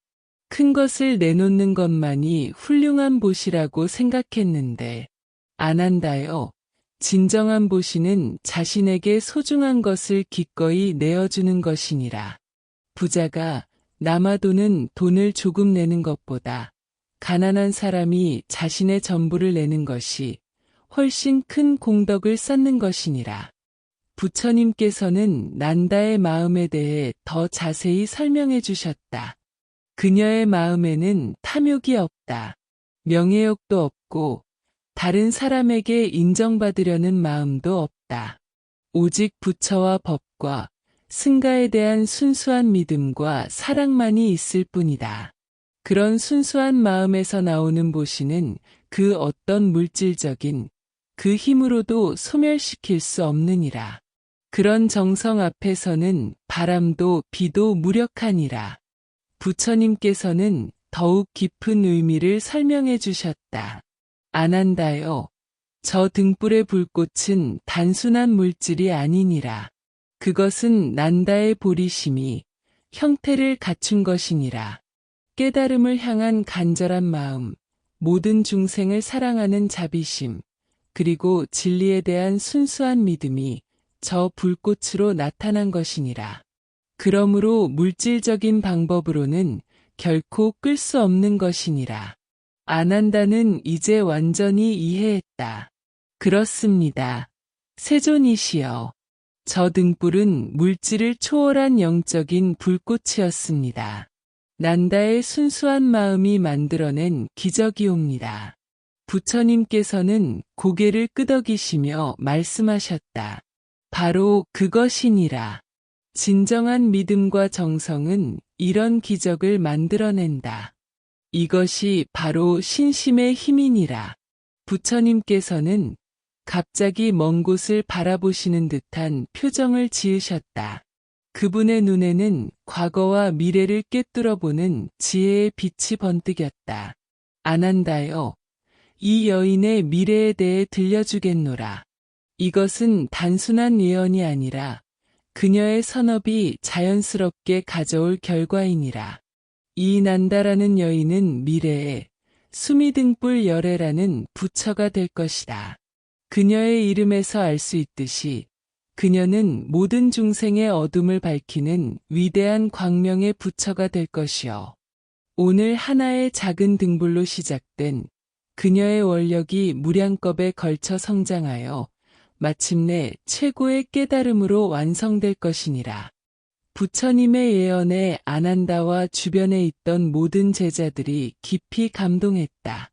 큰 것을 내놓는 것만이 훌륭한 보시라고 생각했는데, 아난다요. 진정한 보시는 자신에게 소중한 것을 기꺼이 내어주는 것이니라. 부자가 남아도는 돈을 조금 내는 것보다 가난한 사람이 자신의 전부를 내는 것이 훨씬 큰 공덕을 쌓는 것이니라. 부처님께서는 난다의 마음에 대해 더 자세히 설명해 주셨다. 그녀의 마음에는 탐욕이 없다. 명예욕도 없고 다른 사람에게 인정받으려는 마음도 없다. 오직 부처와 법과 승가에 대한 순수한 믿음과 사랑만이 있을 뿐이다. 그런 순수한 마음에서 나오는 보시는 그 어떤 물질적인 그 힘으로도 소멸시킬 수 없느니라. 그런 정성 앞에서는 바람도 비도 무력하니라. 부처님께서는 더욱 깊은 의미를 설명해 주셨다. 아난다요. 저 등불의 불꽃은 단순한 물질이 아니니라. 그것은 난다의 보리심이 형태를 갖춘 것이니라. 깨달음을 향한 간절한 마음, 모든 중생을 사랑하는 자비심, 그리고 진리에 대한 순수한 믿음이 저 불꽃으로 나타난 것이니라. 그러므로 물질적인 방법으로는 결코 끌 수 없는 것이니라. 아난다는 이제 완전히 이해했다. 그렇습니다. 세존이시여. 저 등불은 물질을 초월한 영적인 불꽃이었습니다. 난다의 순수한 마음이 만들어낸 기적이옵니다. 부처님께서는 고개를 끄덕이시며 말씀하셨다. 바로 그것이니라. 진정한 믿음과 정성은 이런 기적을 만들어낸다. 이것이 바로 신심의 힘이니라. 부처님께서는 갑자기 먼 곳을 바라보시는 듯한 표정을 지으셨다. 그분의 눈에는 과거와 미래를 꿰뚫어 보는 지혜의 빛이 번뜩였다. 아난다여, 이 여인의 미래에 대해 들려주겠노라. 이것은 단순한 예언이 아니라 그녀의 선업이 자연스럽게 가져올 결과이니라. 이 난다라는 여인은 미래에 수미등불 열애라는 부처가 될 것이다. 그녀의 이름에서 알 수 있듯이 그녀는 모든 중생의 어둠을 밝히는 위대한 광명의 부처가 될 것이요. 오늘 하나의 작은 등불로 시작된 그녀의 원력이 무량겁에 걸쳐 성장하여 마침내 최고의 깨달음으로 완성될 것이니라. 부처님의 예언에 아난다와 주변에 있던 모든 제자들이 깊이 감동했다.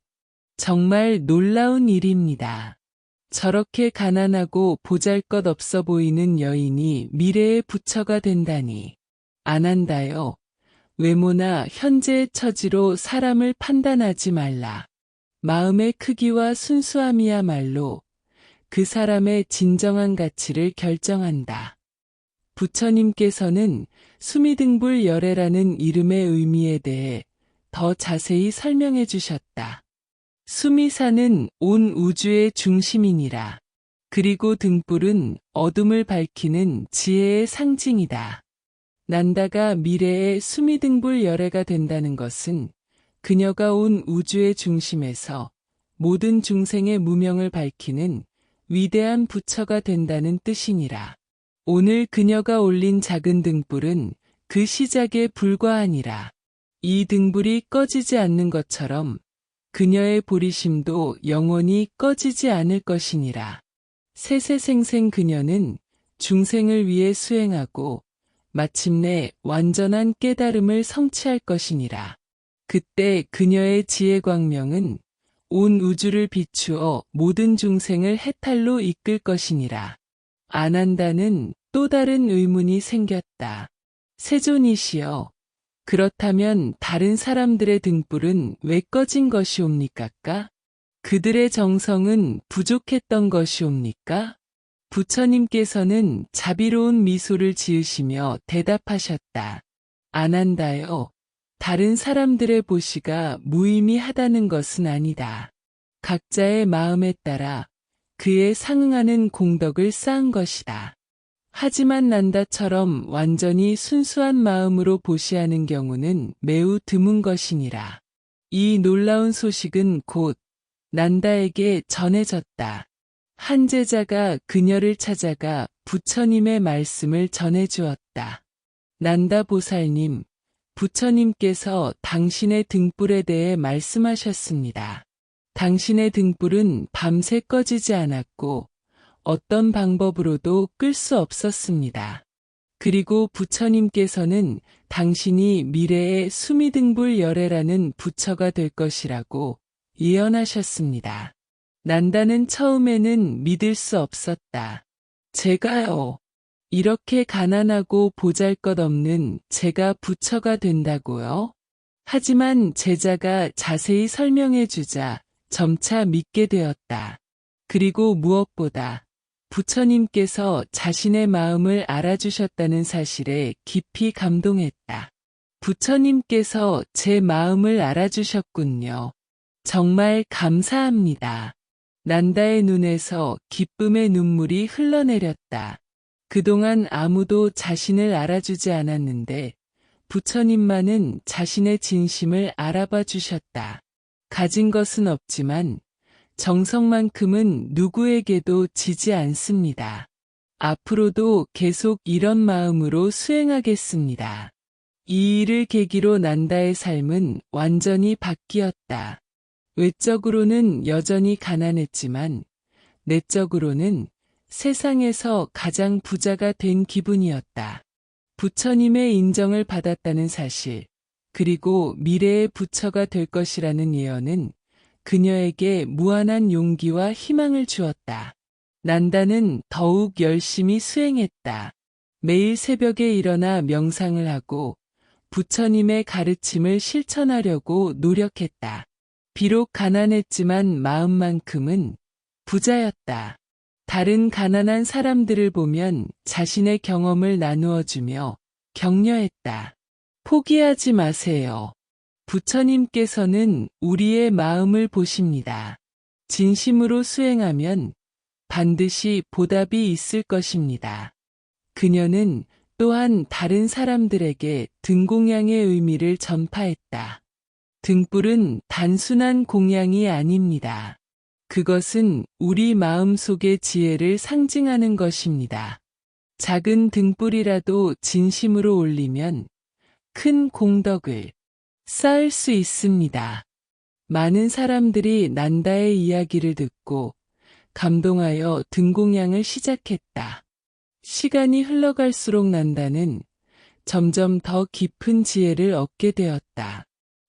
정말 놀라운 일입니다. 저렇게 가난하고 보잘것없어 보이는 여인이 미래의 부처가 된다니. 아난다여, 외모나 현재의 처지로 사람을 판단하지 말라. 마음의 크기와 순수함이야말로 그 사람의 진정한 가치를 결정한다. 부처님께서는 수미등불 열애라는 이름의 의미에 대해 더 자세히 설명해 주셨다. 수미사는 온 우주의 중심이니라. 그리고 등불은 어둠을 밝히는 지혜의 상징이다. 난다가 미래의 수미등불 열애가 된다는 것은 그녀가 온 우주의 중심에서 모든 중생의 무명을 밝히는 위대한 부처가 된다는 뜻이니라. 오늘 그녀가 올린 작은 등불은 그 시작에 불과하니라. 이 등불이 꺼지지 않는 것처럼 그녀의 보리심도 영원히 꺼지지 않을 것이니라. 세세생생 그녀는 중생을 위해 수행하고 마침내 완전한 깨달음을 성취할 것이니라. 그때 그녀의 지혜 광명은 온 우주를 비추어 모든 중생을 해탈로 이끌 것이니라. 아난다는 또 다른 의문이 생겼다. 세존이시여, 그렇다면 다른 사람들의 등불은 왜 꺼진 것이옵니까? 그들의 정성은 부족했던 것이옵니까? 부처님께서는 자비로운 미소를 지으시며 대답하셨다. 아난다여, 다른 사람들의 보시가 무의미하다는 것은 아니다. 각자의 마음에 따라 그에 상응하는 공덕을 쌓은 것이다. 하지만 난다처럼 완전히 순수한 마음으로 보시하는 경우는 매우 드문 것이니라. 이 놀라운 소식은 곧 난다에게 전해졌다. 한 제자가 그녀를 찾아가 부처님의 말씀을 전해주었다. 난다 보살님, 부처님께서 당신의 등불에 대해 말씀하셨습니다. 당신의 등불은 밤새 꺼지지 않았고 어떤 방법으로도 끌 수 없었습니다. 그리고 부처님께서는 당신이 미래의 수미등불 열애라는 부처가 될 것이라고 예언하셨습니다. 난다는 처음에는 믿을 수 없었다. 제가요? 이렇게 가난하고 보잘것없는 제가 부처가 된다고요? 하지만 제자가 자세히 설명해 주자 점차 믿게 되었다. 그리고 무엇보다 부처님께서 자신의 마음을 알아주셨다는 사실에 깊이 감동했다. 부처님께서 제 마음을 알아주셨군요. 정말 감사합니다. 난다의 눈에서 기쁨의 눈물이 흘러내렸다. 그동안 아무도 자신을 알아주지 않았는데 부처님만은 자신의 진심을 알아봐 주셨다. 가진 것은 없지만 정성만큼은 누구에게도 지지 않습니다. 앞으로도 계속 이런 마음으로 수행하겠습니다. 이 일을 계기로 난다의 삶은 완전히 바뀌었다. 외적으로는 여전히 가난했지만 내적으로는 세상에서 가장 부자가 된 기분이었다. 부처님의 인정을 받았다는 사실, 그리고 미래의 부처가 될 것이라는 예언은 그녀에게 무한한 용기와 희망을 주었다. 난다는 더욱 열심히 수행했다. 매일 새벽에 일어나 명상을 하고 부처님의 가르침을 실천하려고 노력했다. 비록 가난했지만 마음만큼은 부자였다. 다른 가난한 사람들을 보면 자신의 경험을 나누어주며 격려했다. 포기하지 마세요. 부처님께서는 우리의 마음을 보십니다. 진심으로 수행하면 반드시 보답이 있을 것입니다. 그녀는 또한 다른 사람들에게 등공양의 의미를 전파했다. 등불은 단순한 공양이 아닙니다. 그것은 우리 마음속의 지혜를 상징하는 것입니다. 작은 등불이라도 진심으로 올리면 큰 공덕을 쌓을 수 있습니다. 많은 사람들이 난다의 이야기를 듣고 감동하여 등공양을 시작했다. 시간이 흘러갈수록 난다는 점점 더 깊은 지혜를 얻게 되었다.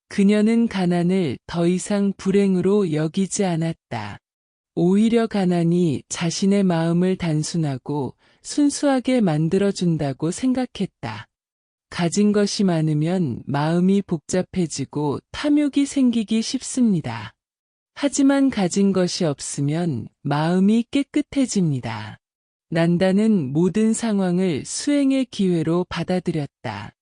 그녀는 가난을 더 이상 불행으로 여기지 않았다. 오히려 가난이 자신의 마음을 단순하고 순수하게 만들어준다고 생각했다. 가진 것이 많으면 마음이 복잡해지고 탐욕이 생기기 쉽습니다. 하지만 가진 것이 없으면 마음이 깨끗해집니다. 난다는 모든 상황을 수행의 기회로 받아들였다.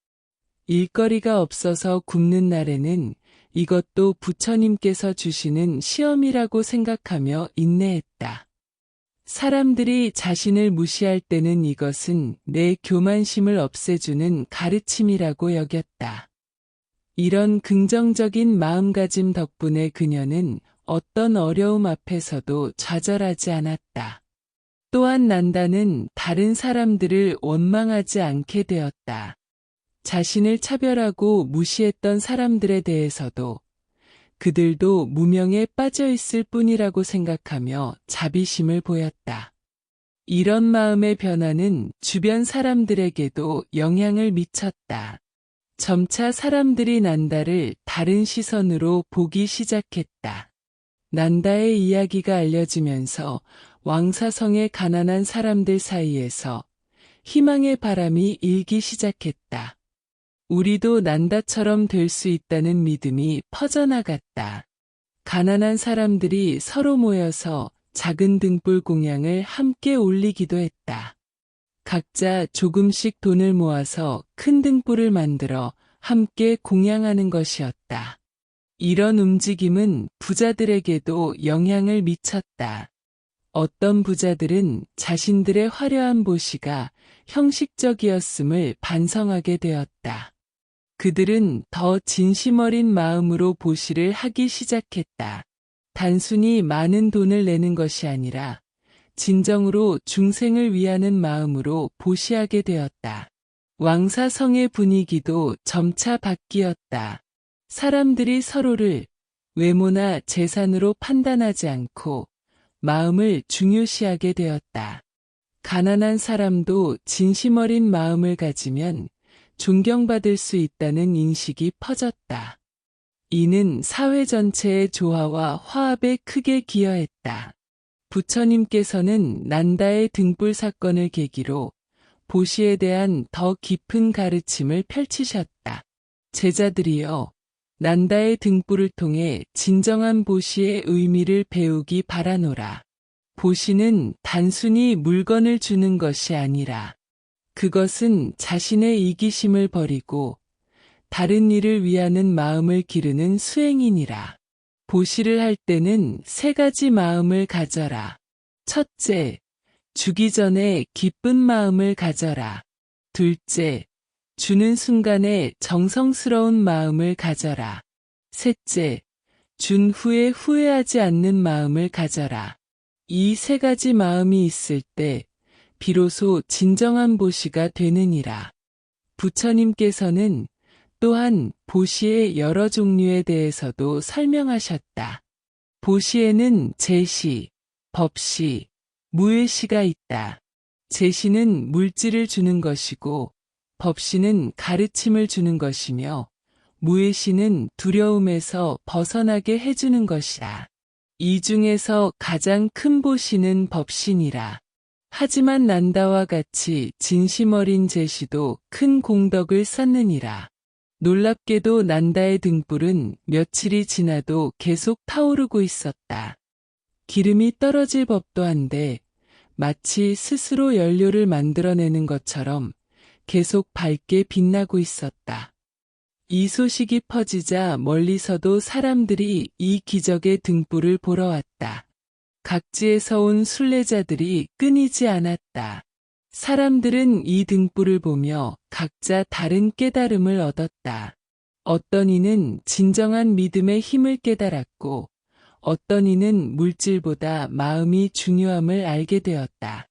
일거리가 없어서 굶는 날에는 이것도 부처님께서 주시는 시험이라고 생각하며 인내했다. 사람들이 자신을 무시할 때는 이것은 내 교만심을 없애주는 가르침이라고 여겼다. 이런 긍정적인 마음가짐 덕분에 그녀는 어떤 어려움 앞에서도 좌절하지 않았다. 또한 난다는 다른 사람들을 원망하지 않게 되었다. 자신을 차별하고 무시했던 사람들에 대해서도 그들도 무명에 빠져 있을 뿐이라고 생각하며 자비심을 보였다. 이런 마음의 변화는 주변 사람들에게도 영향을 미쳤다. 점차 사람들이 난다를 다른 시선으로 보기 시작했다. 난다의 이야기가 알려지면서 왕사성의 가난한 사람들 사이에서 희망의 바람이 일기 시작했다. 우리도 난다처럼 될 수 있다는 믿음이 퍼져나갔다. 가난한 사람들이 서로 모여서 작은 등불 공양을 함께 올리기도 했다. 각자 조금씩 돈을 모아서 큰 등불을 만들어 함께 공양하는 것이었다. 이런 움직임은 부자들에게도 영향을 미쳤다. 어떤 부자들은 자신들의 화려한 보시가 형식적이었음을 반성하게 되었다. 그들은 더 진심 어린 마음으로 보시를 하기 시작했다. 단순히 많은 돈을 내는 것이 아니라 진정으로 중생을 위하는 마음으로 보시하게 되었다. 왕사성의 분위기도 점차 바뀌었다. 사람들이 서로를 외모나 재산으로 판단하지 않고 마음을 중요시하게 되었다. 가난한 사람도 진심 어린 마음을 가지면 존경받을 수 있다는 인식이 퍼졌다. 이는 사회 전체의 조화와 화합에 크게 기여했다. 부처님께서는 난다의 등불 사건을 계기로 보시에 대한 더 깊은 가르침을 펼치셨다. 제자들이여, 난다의 등불을 통해 진정한 보시의 의미를 배우기 바라노라. 보시는 단순히 물건을 주는 것이 아니라 그것은 자신의 이기심을 버리고 다른 이를 위하는 마음을 기르는 수행이니라. 보시를 할 때는 3가지 마음을 가져라. 첫째, 주기 전에 기쁜 마음을 가져라. 둘째, 주는 순간에 정성스러운 마음을 가져라. 셋째, 준 후에 후회하지 않는 마음을 가져라. 이 3가지 마음이 있을 때 비로소 진정한 보시가 되느니라. 부처님께서는 또한 보시의 여러 종류에 대해서도 설명하셨다. 보시에는 제시, 법시, 무예시가 있다. 제시는 물질을 주는 것이고 법시는 가르침을 주는 것이며 무예시는 두려움에서 벗어나게 해주는 것이다. 이 중에서 가장 큰 보시는 법시니라. 하지만 난다와 같이 진심 어린 제시도 큰 공덕을 쌓느니라. 놀랍게도 난다의 등불은 며칠이 지나도 계속 타오르고 있었다. 기름이 떨어질 법도 한데 마치 스스로 연료를 만들어내는 것처럼 계속 밝게 빛나고 있었다. 이 소식이 퍼지자 멀리서도 사람들이 이 기적의 등불을 보러 왔다. 각지에서 온 순례자들이 끊이지 않았다. 사람들은 이 등불을 보며 각자 다른 깨달음을 얻었다. 어떤 이는 진정한 믿음의 힘을 깨달았고, 어떤 이는 물질보다 마음이 중요함을 알게 되었다.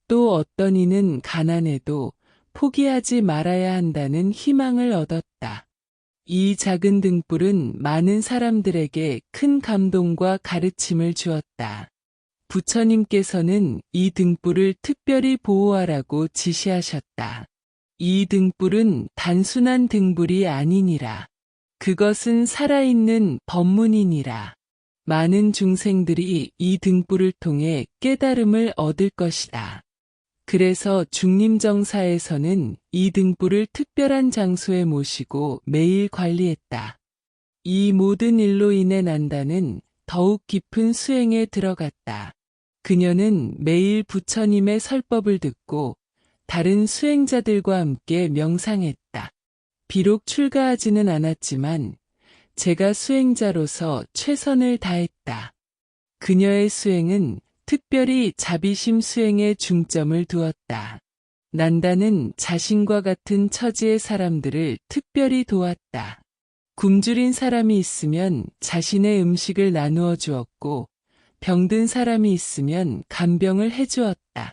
또 어떤 이는 가난해도 포기하지 말아야 한다는 희망을 얻었다. 이 작은 등불은 많은 사람들에게 큰 감동과 가르침을 주었다. 부처님께서는 이 등불을 특별히 보호하라고 지시하셨다. 이 등불은 단순한 등불이 아니니라. 그것은 살아있는 법문이니라. 많은 중생들이 이 등불을 통해 깨달음을 얻을 것이다. 그래서 중림정사에서는 이 등불을 특별한 장소에 모시고 매일 관리했다. 이 모든 일로 인해 난다는 더욱 깊은 수행에 들어갔다. 그녀는 매일 부처님의 설법을 듣고 다른 수행자들과 함께 명상했다. 비록 출가하지는 않았지만 제가 수행자로서 최선을 다했다. 그녀의 수행은 특별히 자비심 수행에 중점을 두었다. 난다는 자신과 같은 처지의 사람들을 특별히 도왔다. 굶주린 사람이 있으면 자신의 음식을 나누어 주었고, 병든 사람이 있으면 간병을 해주었다.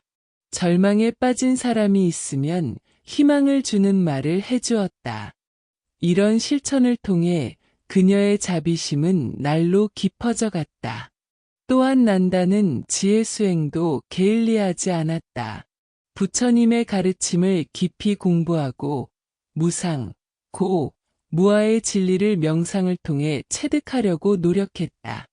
절망에 빠진 사람이 있으면 희망을 주는 말을 해주었다. 이런 실천을 통해 그녀의 자비심은 날로 깊어져 갔다. 또한 난다는 지혜 수행도 게을리하지 않았다. 부처님의 가르침을 깊이 공부하고 무상, 고, 무아의 진리를 명상을 통해 체득하려고 노력했다.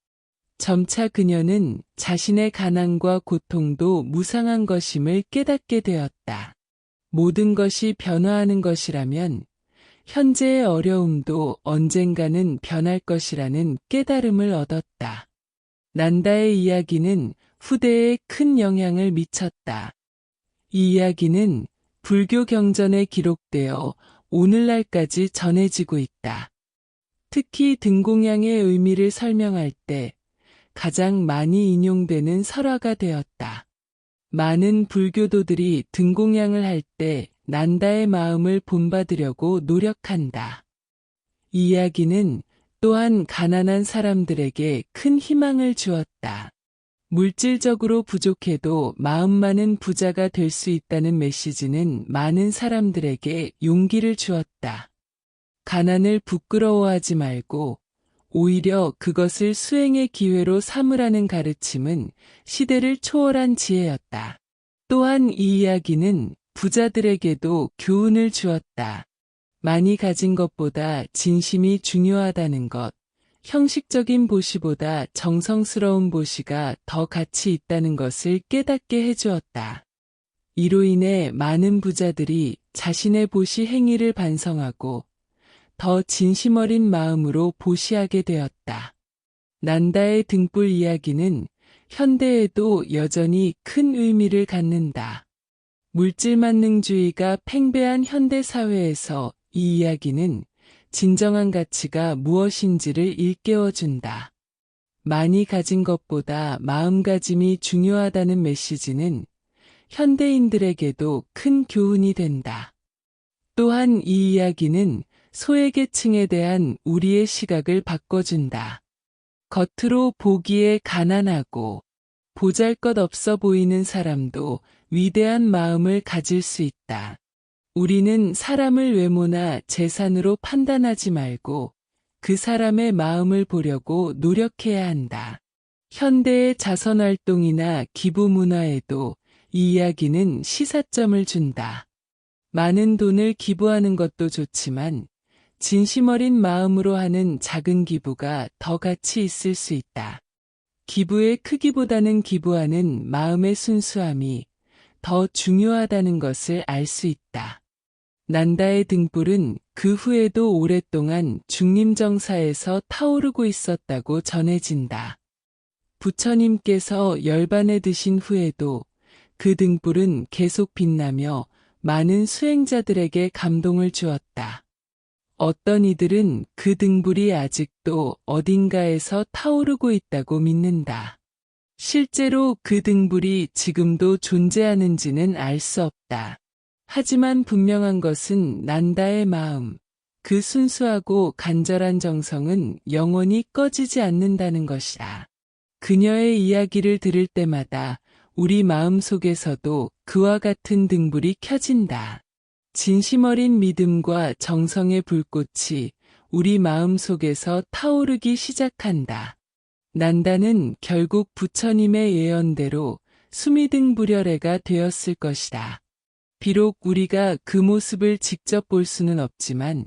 점차 그녀는 자신의 가난과 고통도 무상한 것임을 깨닫게 되었다. 모든 것이 변화하는 것이라면 현재의 어려움도 언젠가는 변할 것이라는 깨달음을 얻었다. 난다의 이야기는 후대에 큰 영향을 미쳤다. 이 이야기는 불교 경전에 기록되어 오늘날까지 전해지고 있다. 특히 등공양의 의미를 설명할 때 가장 많이 인용되는 설화가 되었다. 많은 불교도들이 등공양을 할 때 난다의 마음을 본받으려고 노력한다. 이 이야기는 또한 가난한 사람들에게 큰 희망을 주었다. 물질적으로 부족해도 마음만은 부자가 될 수 있다는 메시지는 많은 사람들에게 용기를 주었다. 가난을 부끄러워하지 말고 오히려 그것을 수행의 기회로 삼으라는 가르침은 시대를 초월한 지혜였다. 또한 이 이야기는 부자들에게도 교훈을 주었다. 많이 가진 것보다 진심이 중요하다는 것, 형식적인 보시보다 정성스러운 보시가 더 가치 있다는 것을 깨닫게 해주었다. 이로 인해 많은 부자들이 자신의 보시 행위를 반성하고 더 진심 어린 마음으로 보시하게 되었다. 난다의 등불 이야기는 현대에도 여전히 큰 의미를 갖는다. 물질만능주의가 팽배한 현대사회에서 이 이야기는 진정한 가치가 무엇인지를 일깨워준다. 많이 가진 것보다 마음가짐이 중요하다는 메시지는 현대인들에게도 큰 교훈이 된다. 또한 이 이야기는 소외계층에 대한 우리의 시각을 바꿔준다. 겉으로 보기에 가난하고 보잘것없어 보이는 사람도 위대한 마음을 가질 수 있다. 우리는 사람을 외모나 재산으로 판단하지 말고 그 사람의 마음을 보려고 노력해야 한다. 현대의 자선활동이나 기부 문화에도 이 이야기는 시사점을 준다. 많은 돈을 기부하는 것도 좋지만 진심 어린 마음으로 하는 작은 기부가 더 가치 있을 수 있다. 기부의 크기보다는 기부하는 마음의 순수함이 더 중요하다는 것을 알 수 있다. 난다의 등불은 그 후에도 오랫동안 중림정사에서 타오르고 있었다고 전해진다. 부처님께서 열반에 드신 후에도 그 등불은 계속 빛나며 많은 수행자들에게 감동을 주었다. 어떤 이들은 그 등불이 아직도 어딘가에서 타오르고 있다고 믿는다. 실제로 그 등불이 지금도 존재하는지는 알 수 없다. 하지만 분명한 것은 난다의 마음, 그 순수하고 간절한 정성은 영원히 꺼지지 않는다는 것이다. 그녀의 이야기를 들을 때마다 우리 마음 속에서도 그와 같은 등불이 켜진다. 진심 어린 믿음과 정성의 불꽃이 우리 마음 속에서 타오르기 시작한다. 난다는 결국 부처님의 예언대로 수미등불열애가 되었을 것이다. 비록 우리가 그 모습을 직접 볼 수는 없지만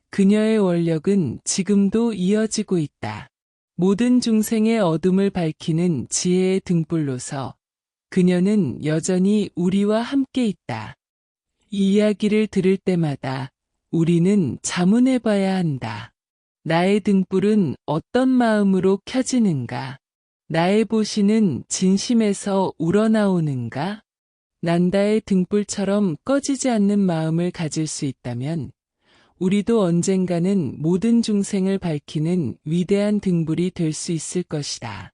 그녀의 원력은 지금도 이어지고 있다. 모든 중생의 어둠을 밝히는 지혜의 등불로서 그녀는 여전히 우리와 함께 있다. 이 이야기를 들을 때마다 우리는 자문해 봐야 한다. 나의 등불은 어떤 마음으로 켜지는가? 나의 보시는 진심에서 우러나오는가? 난다의 등불처럼 꺼지지 않는 마음을 가질 수 있다면 우리도 언젠가는 모든 중생을 밝히는 위대한 등불이 될 수 있을 것이다.